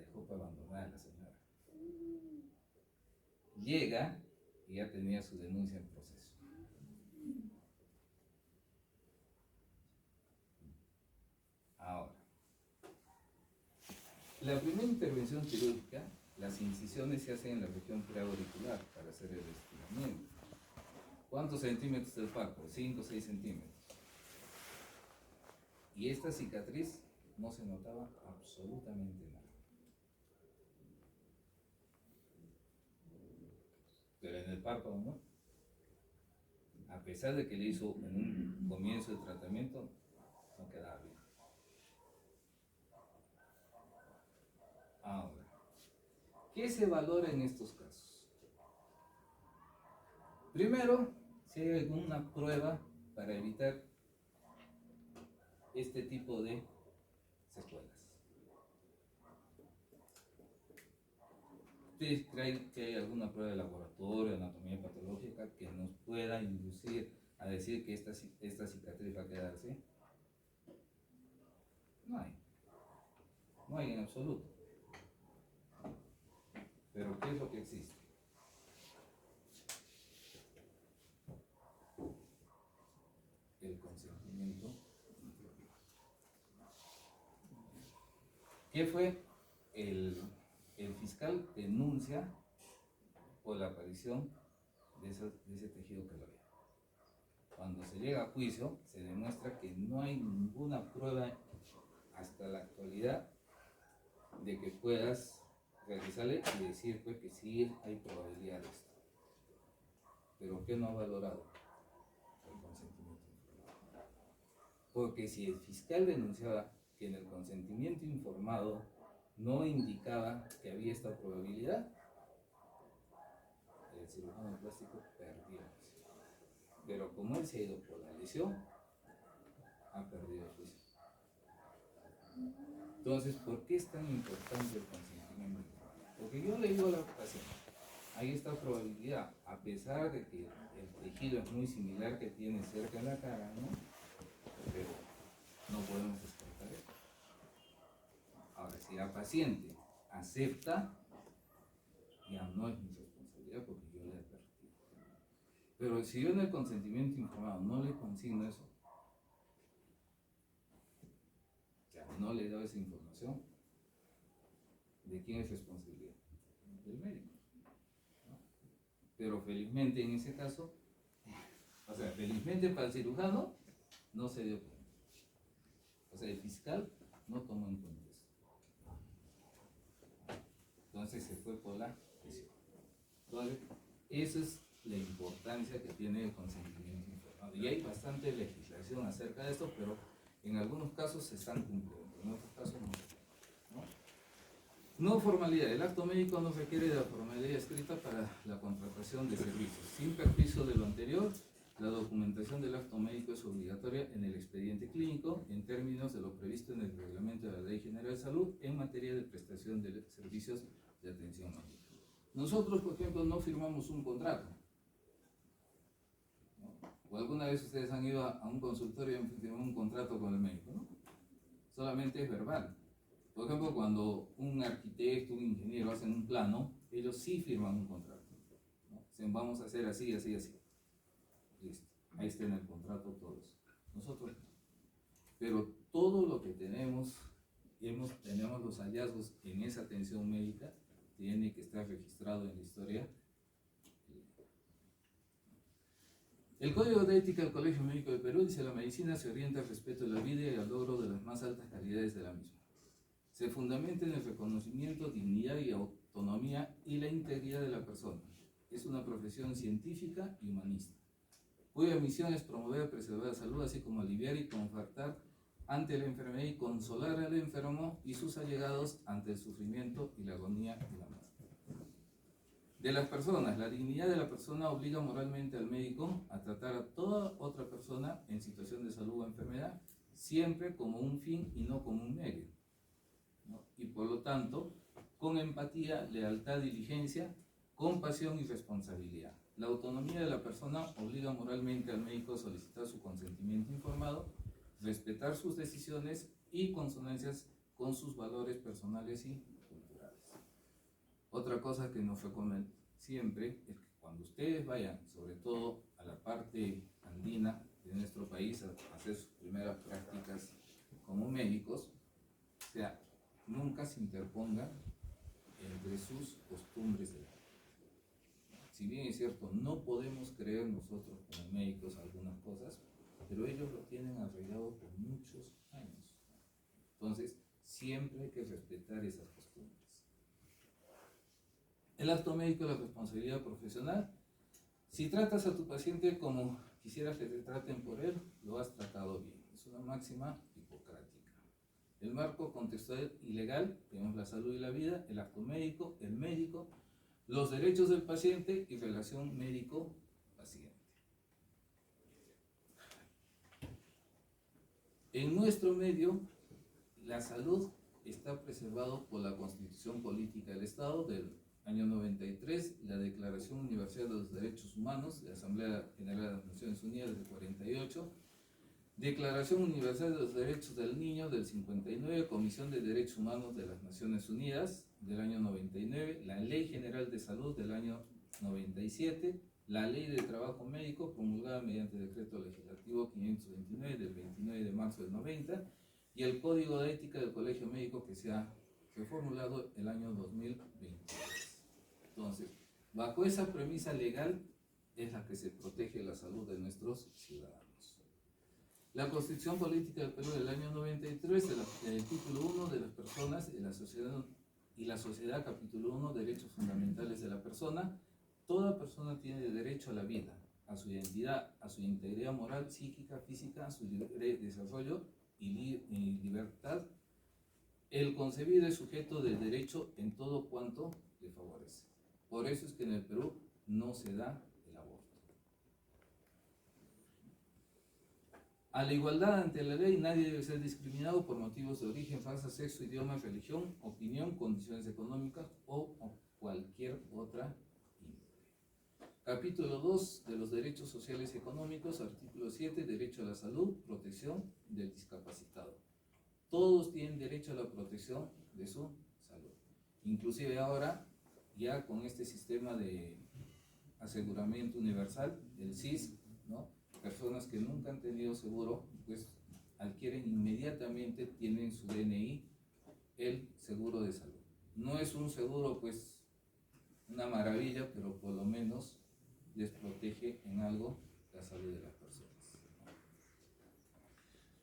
dejó para abandonar a la señora. Llega y ya tenía su denuncia en proceso. Ahora, la primera intervención quirúrgica, las incisiones se hacen en la región preauricular para hacer el estiramiento. ¿Cuántos centímetros del párpado? 5 o 6 centímetros. Y esta cicatriz no se notaba absolutamente nada. Pero en el párpado no. A pesar de que le hizo en un comienzo de tratamiento, no quedaba bien. Ahora, ¿qué se valora en estos casos? Primero, si hay alguna prueba para evitar este tipo de secuelas. ¿Ustedes creen que hay alguna prueba de laboratorio, anatomía patológica, que nos pueda inducir a decir que esta cicatriz va a quedar así? No hay. No hay en absoluto. Pero ¿qué es lo que existe? El consentimiento. ¿Qué fue? El fiscal denuncia por la aparición de ese tejido keloide. Cuando se llega a juicio, se demuestra que no hay ninguna prueba hasta la actualidad de que puedas realizarle y decir pues que sí hay probabilidad de esto. Pero ¿qué no ha valorado? El consentimiento informado. Porque si el fiscal denunciaba que en el consentimiento informado no indicaba que había esta probabilidad, el cirujano plástico perdió. Pero como él se ha ido por la lesión, ha perdido el juicio. Entonces, ¿por qué es tan importante el consentimiento informado? Porque yo le digo a la paciente, hay esta probabilidad, a pesar de que el tejido es muy similar que tiene cerca de la cara, ¿no? Pero no podemos descartar esto. Ahora, si la paciente acepta, ya no es mi responsabilidad porque yo le advertí. Pero si yo en el consentimiento informado no le consigno eso, o sea, no le doy esa información, ¿de quién es responsabilidad? Del médico, ¿no? Pero felizmente en ese caso, o sea, felizmente para el cirujano, no se dio cuenta. O sea, el fiscal no tomó en cuenta eso. Entonces se fue por la presión. Entonces, esa es la importancia que tiene el consentimiento informado. Y hay bastante legislación acerca de esto, pero en algunos casos se están cumpliendo, en otros casos no. No formalidad. El acto médico no requiere de la formalidad escrita para la contratación de servicios. Sin perjuicio de lo anterior, la documentación del acto médico es obligatoria en el expediente clínico en términos de lo previsto en el reglamento de la Ley General de Salud en materia de prestación de servicios de atención médica. Nosotros, por ejemplo, no firmamos un contrato, ¿no? O alguna vez ustedes han ido a un consultorio y han firmado un contrato con el médico, ¿no? Solamente es verbal. Por ejemplo, cuando un arquitecto, un ingeniero hacen un plano, ellos sí firman un contrato, ¿no? Dicen, vamos a hacer así, así, así. Listo. Ahí está en el contrato todo eso. Nosotros no. Pero todo lo que tenemos los hallazgos en esa atención médica, tiene que estar registrado en la historia. El Código de Ética del Colegio Médico del Perú dice: la medicina se orienta al respeto de la vida y al logro de las más altas calidades de la misma. Se fundamenta en el reconocimiento, dignidad y autonomía y la integridad de la persona. Es una profesión científica y humanista, cuya misión es promover, preservar la salud, así como aliviar y confortar ante la enfermedad y consolar al enfermo y sus allegados ante el sufrimiento y la agonía de la muerte. De las personas, la dignidad de la persona obliga moralmente al médico a tratar a toda otra persona en situación de salud o enfermedad siempre como un fin y no como un medio, ¿no? Y por lo tanto, con empatía, lealtad, diligencia, compasión y responsabilidad. La autonomía de la persona obliga moralmente al médico a solicitar su consentimiento informado, respetar sus decisiones y consonancias con sus valores personales y culturales. Otra cosa que nos recomiendo siempre es que cuando ustedes vayan, sobre todo a la parte andina de nuestro país, a hacer sus primeras prácticas como médicos, o sea, nunca se interpongan entre sus costumbres de vida. Si bien es cierto, no podemos creer nosotros como médicos algunas cosas, pero ellos lo tienen arraigado por muchos años. Entonces, siempre hay que respetar esas costumbres. El acto médico es la responsabilidad profesional. Si tratas a tu paciente como quisieras que te traten por él, lo has tratado bien. Es una máxima hipocrática. El marco contextual y legal, tenemos la salud y la vida, el acto médico, el médico, los derechos del paciente y relación médico-paciente. En nuestro medio, la salud está preservado por la Constitución Política del Estado del año 93, la Declaración Universal de los Derechos Humanos de la Asamblea General de las Naciones Unidas del 48, Declaración Universal de los Derechos del Niño del 59, Comisión de Derechos Humanos de las Naciones Unidas del año 99, la Ley General de Salud del año 97, la Ley de Trabajo Médico promulgada mediante Decreto Legislativo 529 del 29 de marzo del 90 y el Código de Ética del Colegio Médico que se ha reformulado el año 2023. Entonces, bajo esa premisa legal es la que se protege la salud de nuestros ciudadanos. La Constitución Política del Perú del año 93, el título 1 de las personas y la sociedad, capítulo 1, derechos fundamentales de la persona. Toda persona tiene derecho a la vida, a su identidad, a su integridad moral, psíquica, física, a su libre desarrollo y libertad. El concebido es sujeto de derecho en todo cuanto le favorece. Por eso es que en el Perú no se da el aborto. A la igualdad ante la ley, nadie debe ser discriminado por motivos de origen, raza, sexo, idioma, religión, opinión, condiciones económicas o cualquier otra índole. Capítulo 2 de los derechos sociales y económicos, artículo 7, derecho a la salud, protección del discapacitado. Todos tienen derecho a la protección de su salud. Inclusive ahora, ya con este sistema de aseguramiento universal, el SIS, ¿no? Personas que nunca han tenido seguro, pues adquieren inmediatamente, tienen su DNI, el seguro de salud. No es un seguro, pues, una maravilla, pero por lo menos les protege en algo la salud de las personas.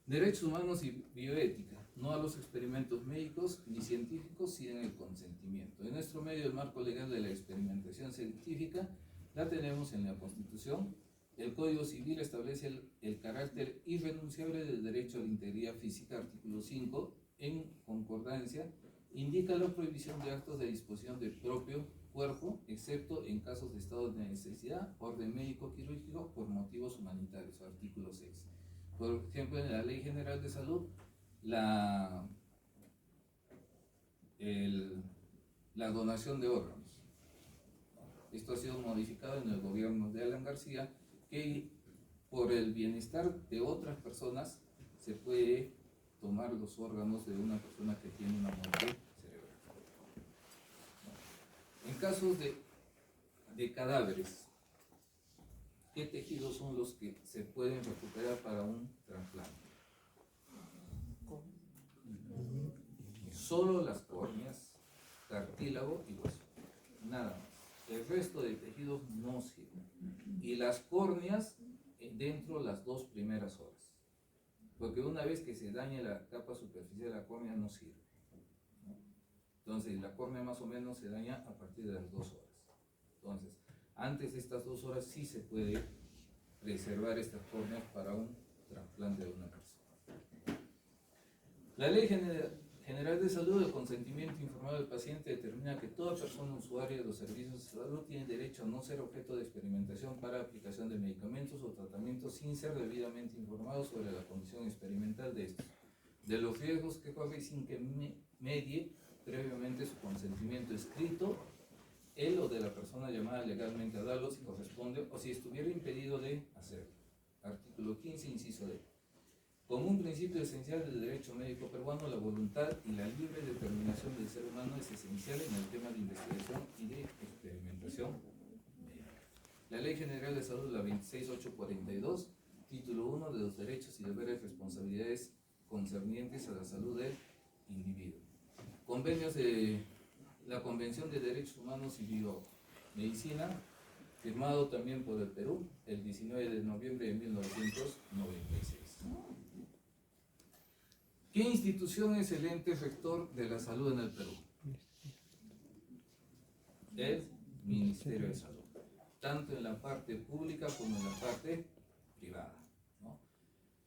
Derechos humanos y bioética. No a los experimentos médicos ni científicos sin el consentimiento. En nuestro medio, el marco legal de la experimentación científica la tenemos en la Constitución. El Código Civil establece el carácter irrenunciable del derecho a la integridad física, artículo 5, en concordancia, indica la prohibición de actos de disposición del propio cuerpo, excepto en casos de estado de necesidad, orden médico quirúrgico por motivos humanitarios, artículo 6. Por ejemplo, en la Ley General de Salud, la donación de órganos. Esto ha sido modificado en el gobierno de Alan García, que por el bienestar de otras personas se puede tomar los órganos de una persona que tiene una muerte cerebral. En casos de cadáveres, ¿qué tejidos son los que se pueden recuperar para un trasplante? Solo las córneas, cartílago y hueso, nada más. El resto de tejidos no sirven. Y las córneas dentro las 2 primeras horas. Porque una vez que se daña la capa superficial de la córnea no sirve, ¿no? Entonces la córnea más o menos se daña a partir de las 2 horas. Entonces, antes de estas 2 horas sí se puede preservar estas córneas para un trasplante de una persona. La Ley General de Salud, el consentimiento informado del paciente determina que toda persona usuaria de los servicios de salud tiene derecho a no ser objeto de experimentación para aplicación de medicamentos o tratamientos sin ser debidamente informado sobre la condición experimental de estos, de los riesgos que corre sin que medie previamente su consentimiento escrito, él o de la persona llamada legalmente a darlo si corresponde o si estuviera impedido de hacerlo. Artículo 15, inciso D. Como un principio esencial del derecho médico peruano, la voluntad y la libre determinación del ser humano es esencial en el tema de investigación y de experimentación médica. La Ley General de Salud, la 26842, título 1 de los derechos y deberes responsabilidades concernientes a la salud del individuo. Convenios de la Convención de Derechos Humanos y Biomedicina, firmado también por el Perú el 19 de noviembre de 1996. ¿Qué institución es el ente rector de la salud en el Perú? El Ministerio de Salud, tanto en la parte pública como en la parte privada, ¿no?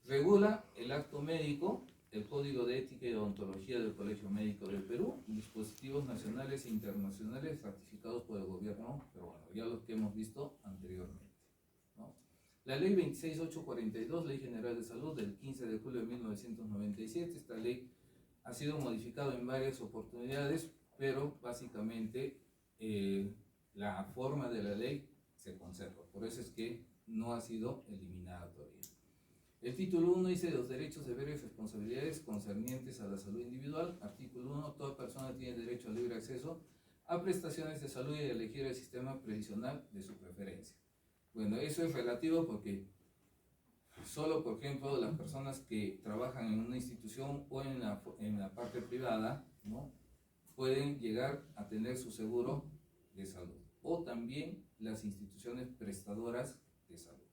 Regula el acto médico, el Código de Ética y Deontología del Colegio Médico del Perú, dispositivos nacionales e internacionales ratificados por el gobierno peruano, ya los que hemos visto anteriormente, ¿no? La Ley 26842, Ley General de Salud del 15 de julio de 1997, esta ley ha sido modificada en varias oportunidades, pero básicamente la forma de la ley se conserva, por eso es que no ha sido eliminada todavía. El título 1 dice los derechos, deberes y responsabilidades concernientes a la salud individual. Artículo 1, toda persona tiene derecho al libre acceso a prestaciones de salud y a elegir el sistema previsional de su preferencia. Bueno, eso es relativo porque solo, por ejemplo, las personas que trabajan en una institución o en la parte privada, ¿no?, pueden llegar a tener su seguro de salud, o también las instituciones prestadoras de salud,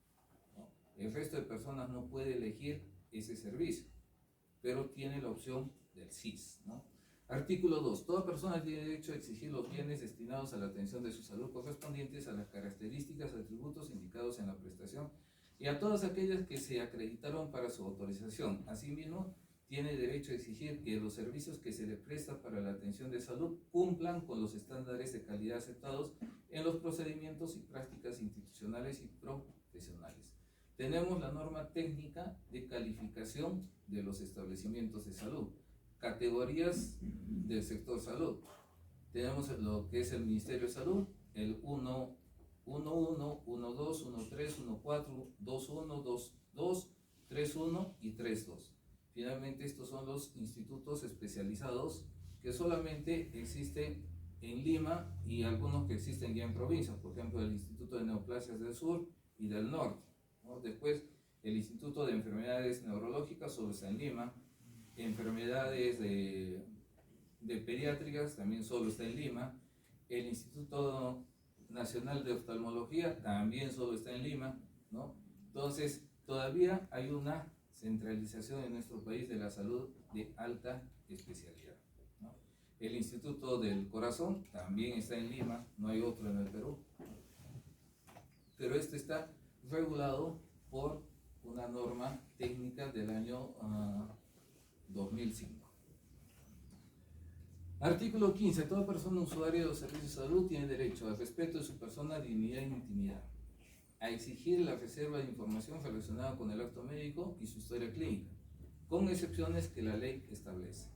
¿no? El resto de personas no puede elegir ese servicio, pero tiene la opción del SIS, ¿no? Artículo 2. Toda persona tiene derecho a exigir los bienes destinados a la atención de su salud correspondientes a las características, atributos indicados en la prestación y a todas aquellas que se acreditaron para su autorización. Asimismo, tiene derecho a exigir que los servicios que se le presta para la atención de salud cumplan con los estándares de calidad aceptados en los procedimientos y prácticas institucionales y profesionales. Tenemos la norma técnica de calificación de los establecimientos de salud, categorías del sector salud. Tenemos lo que es el Ministerio de Salud, el 1.1, 1.2, 1.3, 1.4, 2.1, 2.2, 3.1 y 3.2. Finalmente, estos son los institutos especializados que solamente existen en Lima y algunos que existen ya en provincias, por ejemplo el Instituto de Neoplasias del Sur y del Norte, ¿no? Después el Instituto de Enfermedades Neurológicas solo está en Lima, enfermedades de pediátricas también solo está en Lima, el Instituto Nacional de Oftalmología también solo está en Lima, ¿no? Entonces todavía hay una centralización en nuestro país de la salud de alta especialidad, ¿no? El Instituto del Corazón también está en Lima, no hay otro en el Perú, pero este está regulado por una norma técnica del año 2005. Artículo 15. Toda persona usuaria de los servicios de salud tiene derecho al respeto de su persona, dignidad e intimidad, a exigir la reserva de información relacionada con el acto médico y su historia clínica, con excepciones que la ley establece.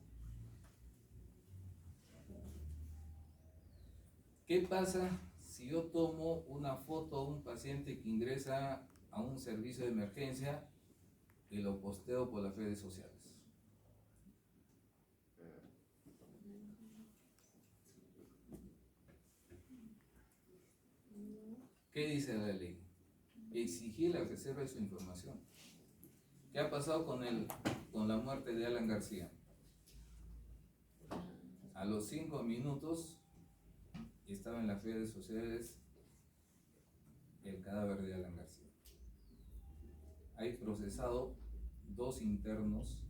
¿Qué pasa si yo tomo una foto a un paciente que ingresa a un servicio de emergencia y lo posteo por las redes sociales? ¿Qué dice la ley? Exigir la reserva de su información. ¿Qué ha pasado con la muerte de Alan García? A los 5 minutos estaba en las redes sociales el cadáver de Alan García. Hay procesado 2 internos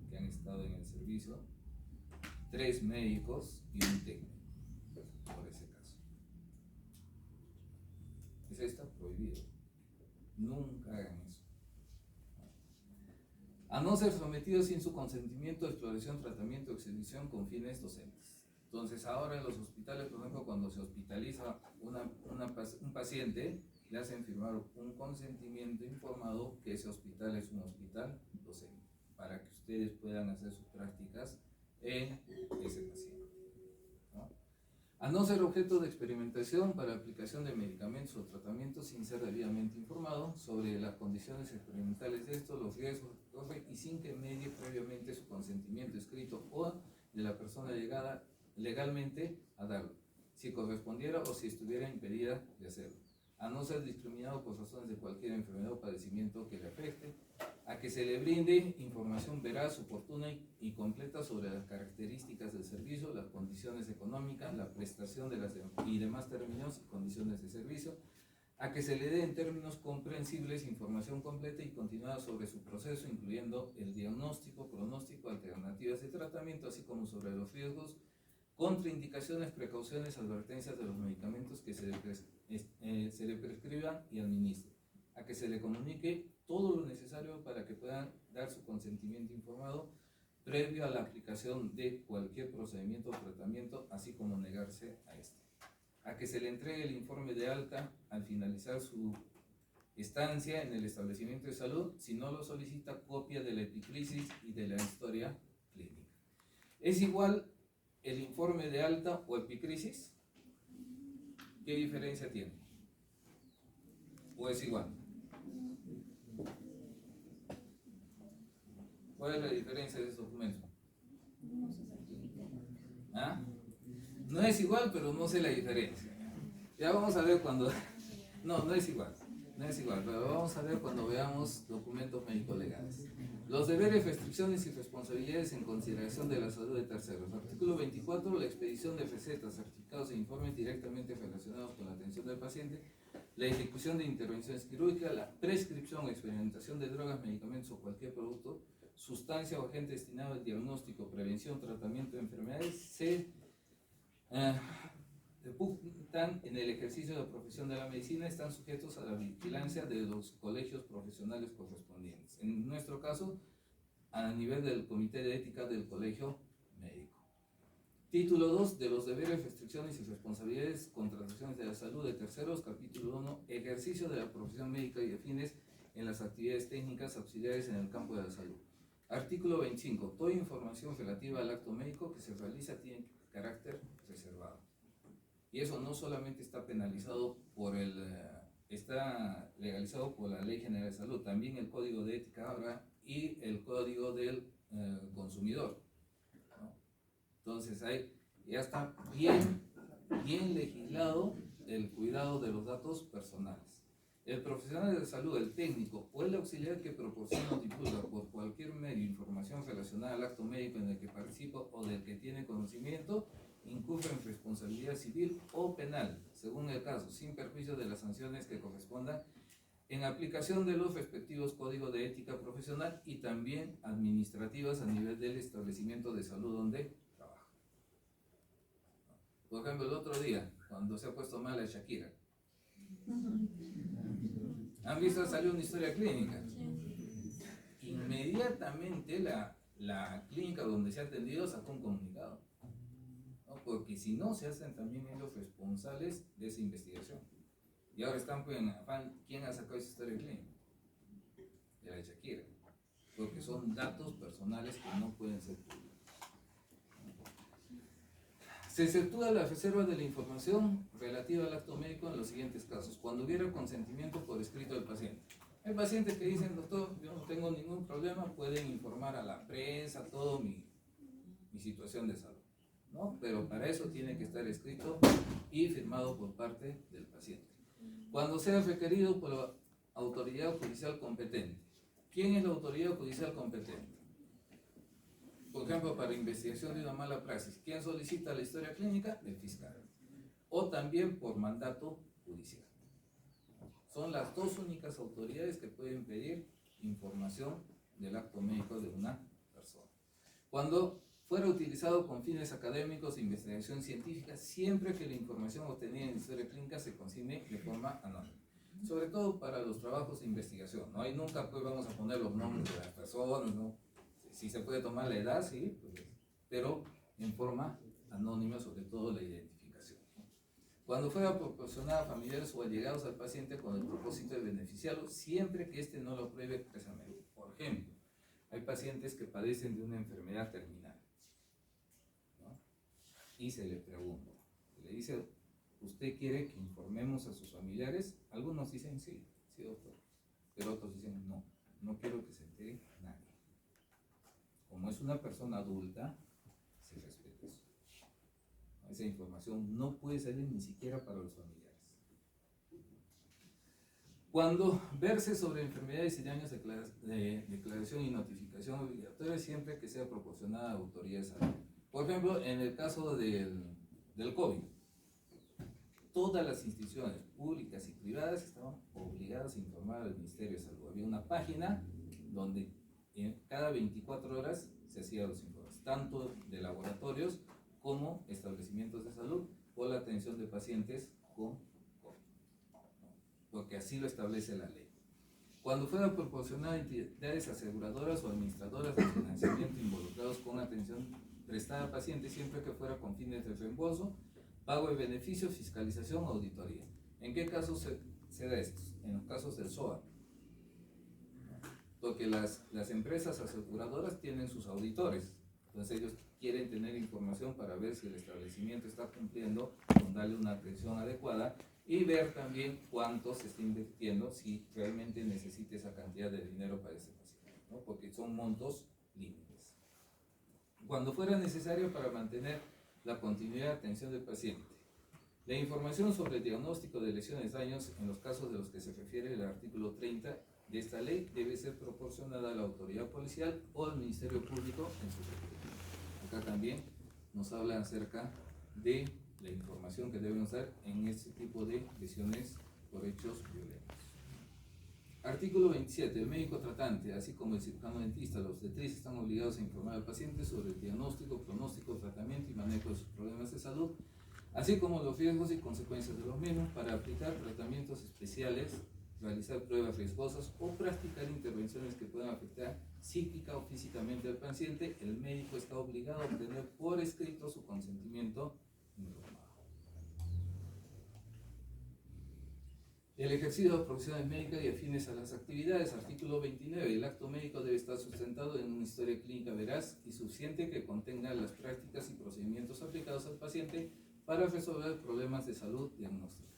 que han estado en el servicio, 3 médicos y un técnico por ese caso. Eso está prohibido. Nunca hagan eso. A no ser sometido sin su consentimiento a exploración, tratamiento o exhibición con fines docentes. Entonces ahora en los hospitales, por ejemplo, cuando se hospitaliza un paciente, le hacen firmar un consentimiento informado que ese hospital es un hospital docente, para que ustedes puedan hacer sus prácticas en ese paciente, ¿no? A no ser objeto de experimentación para aplicación de medicamentos o tratamientos sin ser debidamente informado sobre las condiciones experimentales de estos, los riesgos que corre y sin que medie previamente su consentimiento escrito o de la persona llegada legalmente a darlo, si correspondiera o si estuviera impedida de hacerlo. A no ser discriminado por razones de cualquier enfermedad o padecimiento que le afecte, a que se le brinde información veraz, oportuna y completa sobre las características del servicio, las condiciones económicas, la prestación de las y demás términos y condiciones de servicio, a que se le dé en términos comprensibles información completa y continuada sobre su proceso, incluyendo el diagnóstico, pronóstico, alternativas de tratamiento, así como sobre los riesgos, contraindicaciones, precauciones, advertencias de los medicamentos que se le prescriban y administren, a que se le comunique todo lo necesario para que puedan dar su consentimiento informado previo a la aplicación de cualquier procedimiento o tratamiento, así como negarse a este, a que se le entregue el informe de alta al finalizar su estancia en el establecimiento de salud, si no lo solicita, copia de la epicrisis y de la historia clínica. ¿Es igual el informe de alta o epicrisis? ¿Qué diferencia tiene? ¿O es igual? ¿Cuál es la diferencia de esos documentos? ¿Ah? No es igual, pero no sé la diferencia. Ya vamos a ver cuando... No es igual, pero vamos a ver cuando veamos documentos médicos legales. Los deberes, restricciones y responsabilidades en consideración de la salud de terceros. Artículo 24. La expedición de recetas, certificados e informes directamente relacionados con la atención del paciente, la ejecución de intervenciones quirúrgicas, la prescripción o experimentación de drogas, medicamentos o cualquier producto, sustancia o agente destinado al diagnóstico, prevención, tratamiento de enfermedades, se deputan en el ejercicio de la profesión de la medicina, están sujetos a la vigilancia de los colegios profesionales correspondientes. En nuestro caso, a nivel del Comité de Ética del Colegio Médico. Título 2 de los deberes, restricciones y responsabilidades contra las acciones de la salud de terceros. Capítulo 1. Ejercicio de la profesión médica y afines en las actividades técnicas auxiliares en el campo de la salud. Artículo 25. Toda información relativa al acto médico que se realiza tiene carácter reservado. Y eso no solamente está penalizado está legalizado por la Ley General de Salud, también el Código de Ética ahora y el Código del Consumidor, ¿no? Entonces ya está bien legislado el cuidado de los datos personales. El profesional de salud, el técnico o el auxiliar que proporciona o divulga por cualquier medio información relacionada al acto médico en el que participa o del que tiene conocimiento, incurre en responsabilidad civil o penal, según el caso, sin perjuicio de las sanciones que correspondan, en aplicación de los respectivos códigos de ética profesional y también administrativas a nivel del establecimiento de salud donde trabaja. Por ejemplo, el otro día, cuando se ha puesto mal a Shakira, ¿han visto? Salió una historia clínica. Inmediatamente la clínica donde se ha atendido sacó un comunicado, ¿no? Porque si no, se hacen también ellos responsables de esa investigación. Y ahora están pues en afán, ¿quién ha sacado esa historia clínica? De la de Shakira. Porque son datos personales que no pueden ser públicos. Se exceptúa la reserva de la información relativa al acto médico en los siguientes casos: cuando hubiera consentimiento por escrito del paciente. Hay pacientes que dicen: doctor, yo no tengo ningún problema, pueden informar a la prensa toda mi situación de salud, ¿no? Pero para eso tiene que estar escrito y firmado por parte del paciente. Cuando sea requerido por la autoridad judicial competente. ¿Quién es la autoridad judicial competente? Por ejemplo, para investigación de una mala praxis, ¿quién solicita la historia clínica? El fiscal. O también por mandato judicial. Son las dos únicas autoridades que pueden pedir información del acto médico de una persona. Cuando fuera utilizado con fines académicos e investigación científica, siempre que la información obtenida en historia clínica se consigne de forma anónima. Sobre todo para los trabajos de investigación, ¿no? Ahí nunca pues vamos a poner los nombres de las personas, ¿no? Si se puede tomar la edad, sí, pues, pero en forma anónima, sobre todo la identificación. Cuando fuera proporcionada a familiares o allegados al paciente con el propósito de beneficiarlo, siempre que éste no lo pruebe expresamente. Por ejemplo, hay pacientes que padecen de una enfermedad terminal, ¿no? Y se le pregunta, le dice: dice, ¿usted quiere que informemos a sus familiares? Algunos dicen sí, sí doctor, pero otros dicen no, no quiero que se entere nadie. Como es una persona adulta, se respeta eso. Esa información no puede salir ni siquiera para los familiares. Cuando verse sobre enfermedades y daños de declaración y notificación obligatoria, siempre que sea proporcionada a autoridades de salud. Por ejemplo, en el caso del COVID, todas las instituciones públicas y privadas estaban obligadas a informar al Ministerio de Salud. Había una página donde cada 24 horas se hacían los informes, tanto de laboratorios como establecimientos de salud, por la atención de pacientes con COVID, porque así lo establece la ley. Cuando fuera proporcionada a entidades aseguradoras o administradoras de financiamiento involucrados con atención prestada a pacientes, siempre que fuera con fines de reembolso, pago de beneficios, fiscalización o auditoría. ¿En qué casos se da esto? En los casos del SOA. Porque las empresas aseguradoras tienen sus auditores, entonces ellos quieren tener información para ver si el establecimiento está cumpliendo con darle una atención adecuada y ver también cuánto se está invirtiendo, si realmente necesita esa cantidad de dinero para ese paciente, ¿no? Porque son montos límites. Cuando fuera necesario para mantener la continuidad de atención del paciente. La información sobre el diagnóstico de lesiones, daños, en los casos de los que se refiere el artículo 30 de esta ley, debe ser proporcionada a la autoridad policial o al Ministerio Público en su respectivo. Acá también nos habla acerca de la información que debemos dar en este tipo de lesiones por hechos violentos. Artículo 27. El médico tratante, así como el cirujano dentista, los obstetristas están obligados a informar al paciente sobre el diagnóstico, pronóstico, tratamiento y manejo de sus problemas de salud, así como los riesgos y consecuencias de los mismos, para aplicar tratamientos especiales, realizar pruebas riesgosas o practicar intervenciones que puedan afectar psíquica o físicamente al paciente. El médico está obligado a obtener por escrito su consentimiento informado. El ejercicio de profesiones médicas y afines a las actividades. Artículo 29. El acto médico debe estar sustentado en una historia clínica veraz y suficiente que contenga las prácticas y procedimientos aplicados al paciente para resolver problemas de salud diagnóstica.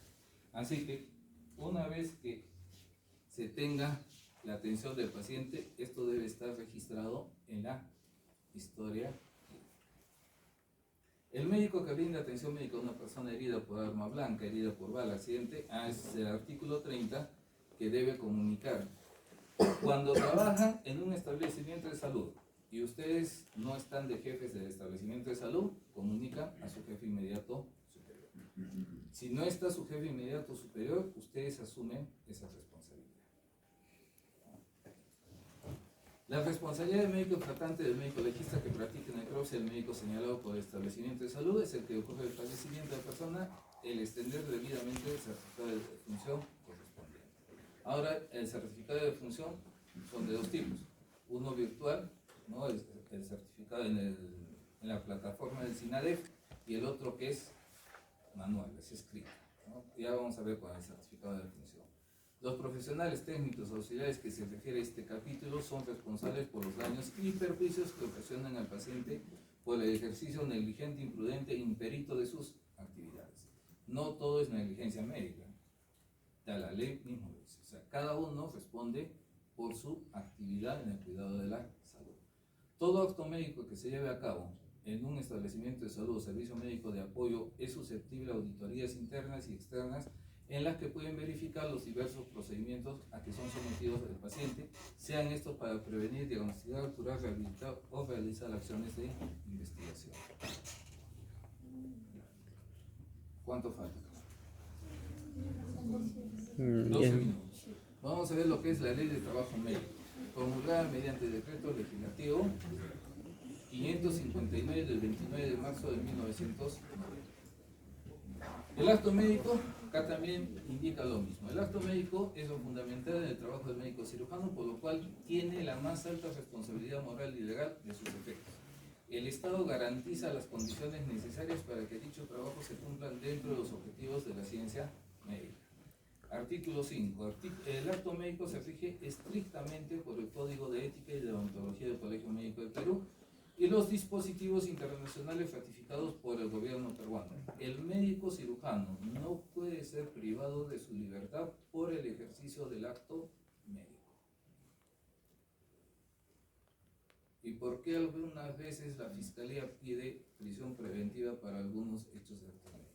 Así que, una vez que se tenga la atención del paciente, esto debe estar registrado en la historia. El médico que brinda atención médica a una persona herida por arma blanca, herida por bala, accidente, es el artículo 30 que debe comunicar. Cuando trabajan en un establecimiento de salud y ustedes no están de jefes del establecimiento de salud, comunican a su jefe inmediato superior. Si no está su jefe inmediato superior, ustedes asumen esa responsabilidad. La responsabilidad del médico tratante, del médico legista que practique necropsia del médico señalado por el establecimiento de salud es el que ocurre el fallecimiento de la persona, el extender debidamente el certificado de defunción correspondiente. Ahora, el certificado de defunción son de dos tipos: uno virtual, ¿no? el certificado en la plataforma del SINADEF, y el otro que es manual, es escrito, ¿no? Ya vamos a ver con el certificado de defunción. Los profesionales técnicos auxiliares que se refiere a este capítulo son responsables por los daños y perjuicios que ocasionan al paciente por el ejercicio negligente, imprudente e imperito de sus actividades. No todo es negligencia médica, ya la ley mismo lo dice. O sea, cada uno responde por su actividad en el cuidado de la salud. Todo acto médico que se lleve a cabo en un establecimiento de salud o servicio médico de apoyo es susceptible a auditorías internas y externas en las que pueden verificar los diversos procedimientos a que son sometidos el paciente, sean estos para prevenir, diagnosticar, curar, rehabilitar o realizar acciones de investigación. ¿Cuánto falta? 12 minutos. Vamos a ver lo que es la Ley de Trabajo Médico, promulgada mediante decreto legislativo 559 del 29 de marzo de 1990. El acto médico, acá también indica lo mismo. El acto médico es lo fundamental en el trabajo del médico cirujano, por lo cual tiene la más alta responsabilidad moral y legal de sus efectos. El Estado garantiza las condiciones necesarias para que dichos trabajos se cumplan dentro de los objetivos de la ciencia médica. Artículo 5. El acto médico se rige estrictamente por el Código de Ética y de Deontología del Colegio Médico del Perú, y los dispositivos internacionales ratificados por el gobierno peruano. El médico cirujano no puede ser privado de su libertad por el ejercicio del acto médico. ¿Y por qué algunas veces la Fiscalía pide prisión preventiva para algunos hechos de acto médico?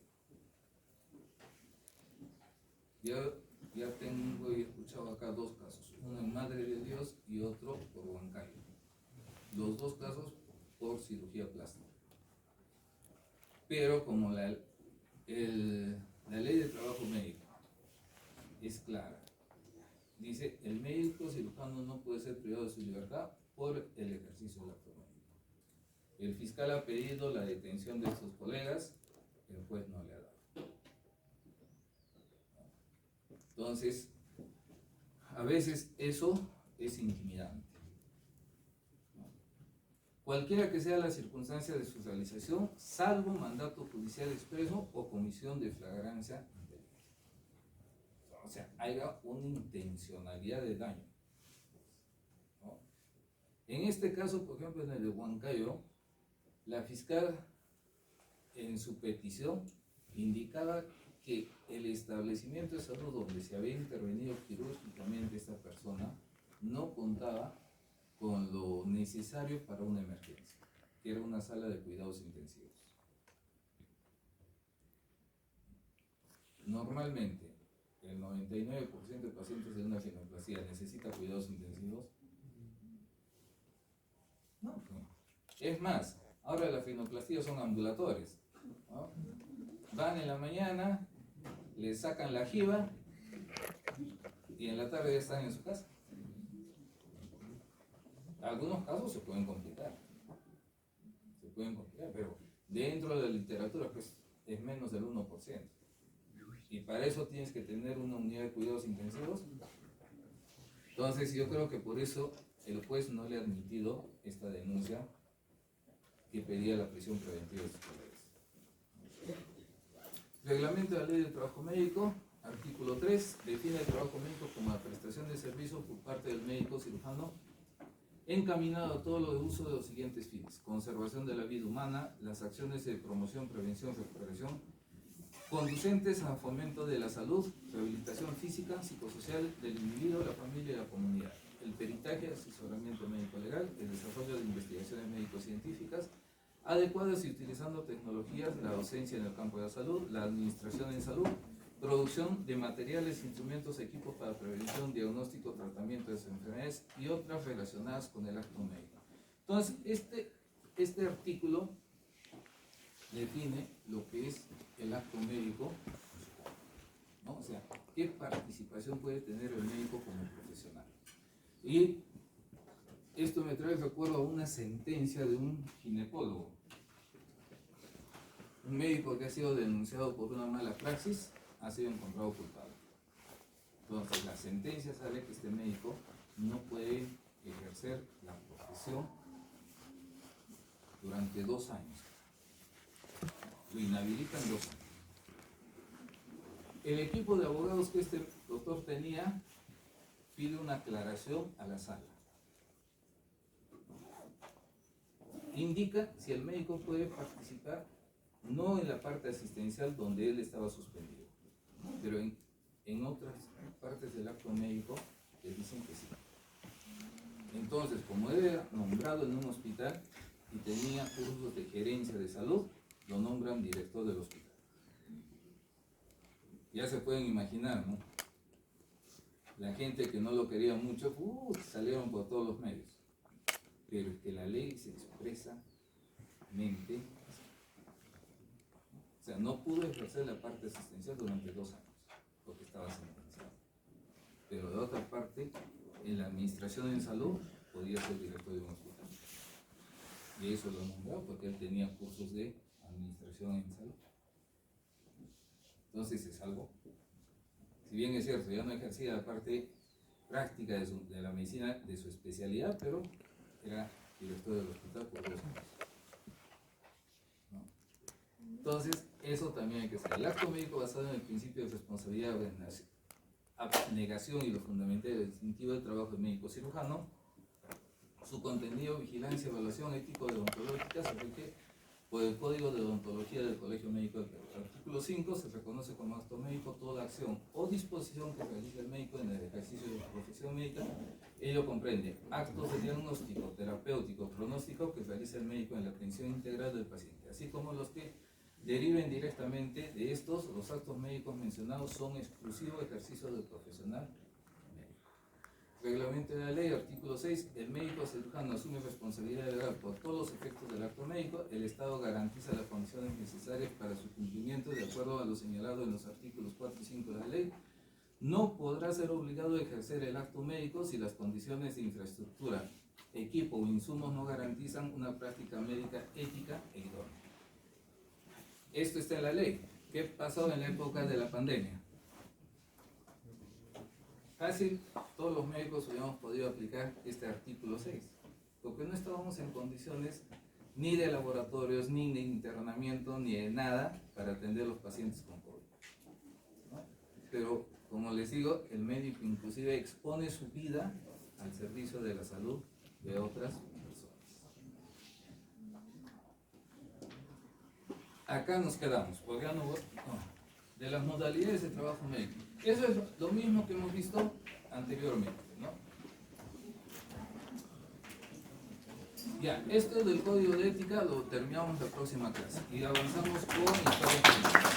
Ya tengo y he escuchado acá dos casos, uno en Madre de Dios y otro por Huancayo. Los dos casos por cirugía plástica. Pero como la ley de trabajo médico es clara, dice, el médico cirujano no puede ser privado de su libertad por el ejercicio del acto médico. El fiscal ha pedido la detención de sus colegas, el juez no le ha dado. Entonces, a veces eso es intimidante. Cualquiera que sea la circunstancia de su realización, salvo mandato judicial expreso o comisión de flagrancia interior. O sea, haya una intencionalidad de daño, ¿no? En este caso, por ejemplo, en el de Huancayo, la fiscal en su petición indicaba que el establecimiento de salud donde se había intervenido quirúrgicamente esta persona no contaba con lo necesario para una emergencia, que era una sala de cuidados intensivos. Normalmente, el 99% de pacientes de una ginecoplastia necesita cuidados intensivos. No. Es más, ahora las rinoplastías son ambulatorias, ¿no? Van en la mañana, le sacan la jiba y en la tarde ya están en su casa. Algunos casos se pueden complicar, pero dentro de la literatura pues, es menos del 1%. Y para eso tienes que tener una unidad de cuidados intensivos. Entonces yo creo que por eso el juez no le ha admitido esta denuncia que pedía la prisión preventiva de sus colegas. Reglamento de la Ley del Trabajo Médico, artículo 3, define el trabajo médico como la prestación de servicios por parte del médico cirujano encaminado a todo lo de uso de los siguientes fines: conservación de la vida humana, las acciones de promoción, prevención, recuperación, conducentes a fomento de la salud, rehabilitación física, psicosocial del individuo, la familia y la comunidad, el peritaje, asesoramiento médico-legal, el desarrollo de investigaciones médico-científicas adecuadas y utilizando tecnologías, la docencia en el campo de la salud, la administración en salud, producción de materiales, instrumentos, equipos para prevención, diagnóstico, tratamiento de enfermedades y otras relacionadas con el acto médico. Entonces, este artículo define lo que es el acto médico, ¿no? O sea, qué participación puede tener el médico como profesional. Y esto me trae recuerdo a una sentencia de un ginecólogo, un médico que ha sido denunciado por una mala praxis, ha sido encontrado culpable. Entonces, la sentencia sale que este médico no puede ejercer la profesión durante 2 años. Lo inhabilitan 2 años. El equipo de abogados que este doctor tenía pide una aclaración a la sala. Indica si el médico puede participar, no en la parte asistencial donde él estaba suspendido, pero en otras partes del acto médico les dicen que sí. Entonces, como él era nombrado en un hospital y tenía cursos de gerencia de salud, lo nombran director del hospital. Ya se pueden imaginar, ¿no? La gente que no lo quería mucho, salieron por todos los medios. Pero es que la ley se expresamente, o sea, no pudo ejercer la parte asistencial durante 2 años, porque estaba sentenciado. Pero de otra parte, en la administración en salud, podía ser director de un hospital. Y eso lo nombró porque él tenía cursos de administración en salud. Entonces es algo, si bien es cierto, ya no ejercía la parte práctica de la medicina, de su especialidad, pero era director del hospital por 2 años, ¿no? Entonces, eso también hay que hacer. El acto médico basado en el principio de responsabilidad, abnegación y lo fundamental del distintivo del trabajo del médico cirujano Su contenido, vigilancia, evaluación ético-deontológica se rige por el Código de Deontología del Colegio Médico del Perú. Artículo 5 se reconoce como acto médico toda acción o disposición que realice el médico en el ejercicio de su profesión médica. Ello comprende actos de diagnóstico, terapéutico, pronóstico que realiza el médico en la atención integral del paciente, así como los que deriven directamente de estos. Los actos médicos mencionados son exclusivo ejercicio del profesional médico. Reglamento de la ley, artículo 6. El médico cirujano asume responsabilidad legal por todos los efectos del acto médico. El Estado garantiza las condiciones necesarias para su cumplimiento de acuerdo a lo señalado en los artículos 4 y 5 de la ley. No podrá ser obligado a ejercer el acto médico si las condiciones de infraestructura, equipo o insumos no garantizan una práctica médica ética e idónea. Esto está en la ley. ¿Qué pasó en la época de la pandemia? Fácil, todos los médicos hubiéramos podido aplicar este artículo 6, porque no estábamos en condiciones ni de laboratorios, ni de internamiento, ni de nada para atender a los pacientes con COVID, ¿no? Pero, como les digo, el médico inclusive expone su vida al servicio de la salud de otras personas. Acá nos quedamos, porque ya no, de las modalidades de trabajo médico. Eso es lo mismo que hemos visto anteriormente, ¿no? Ya, esto del código de ética lo terminamos la próxima clase y avanzamos con historia clínica.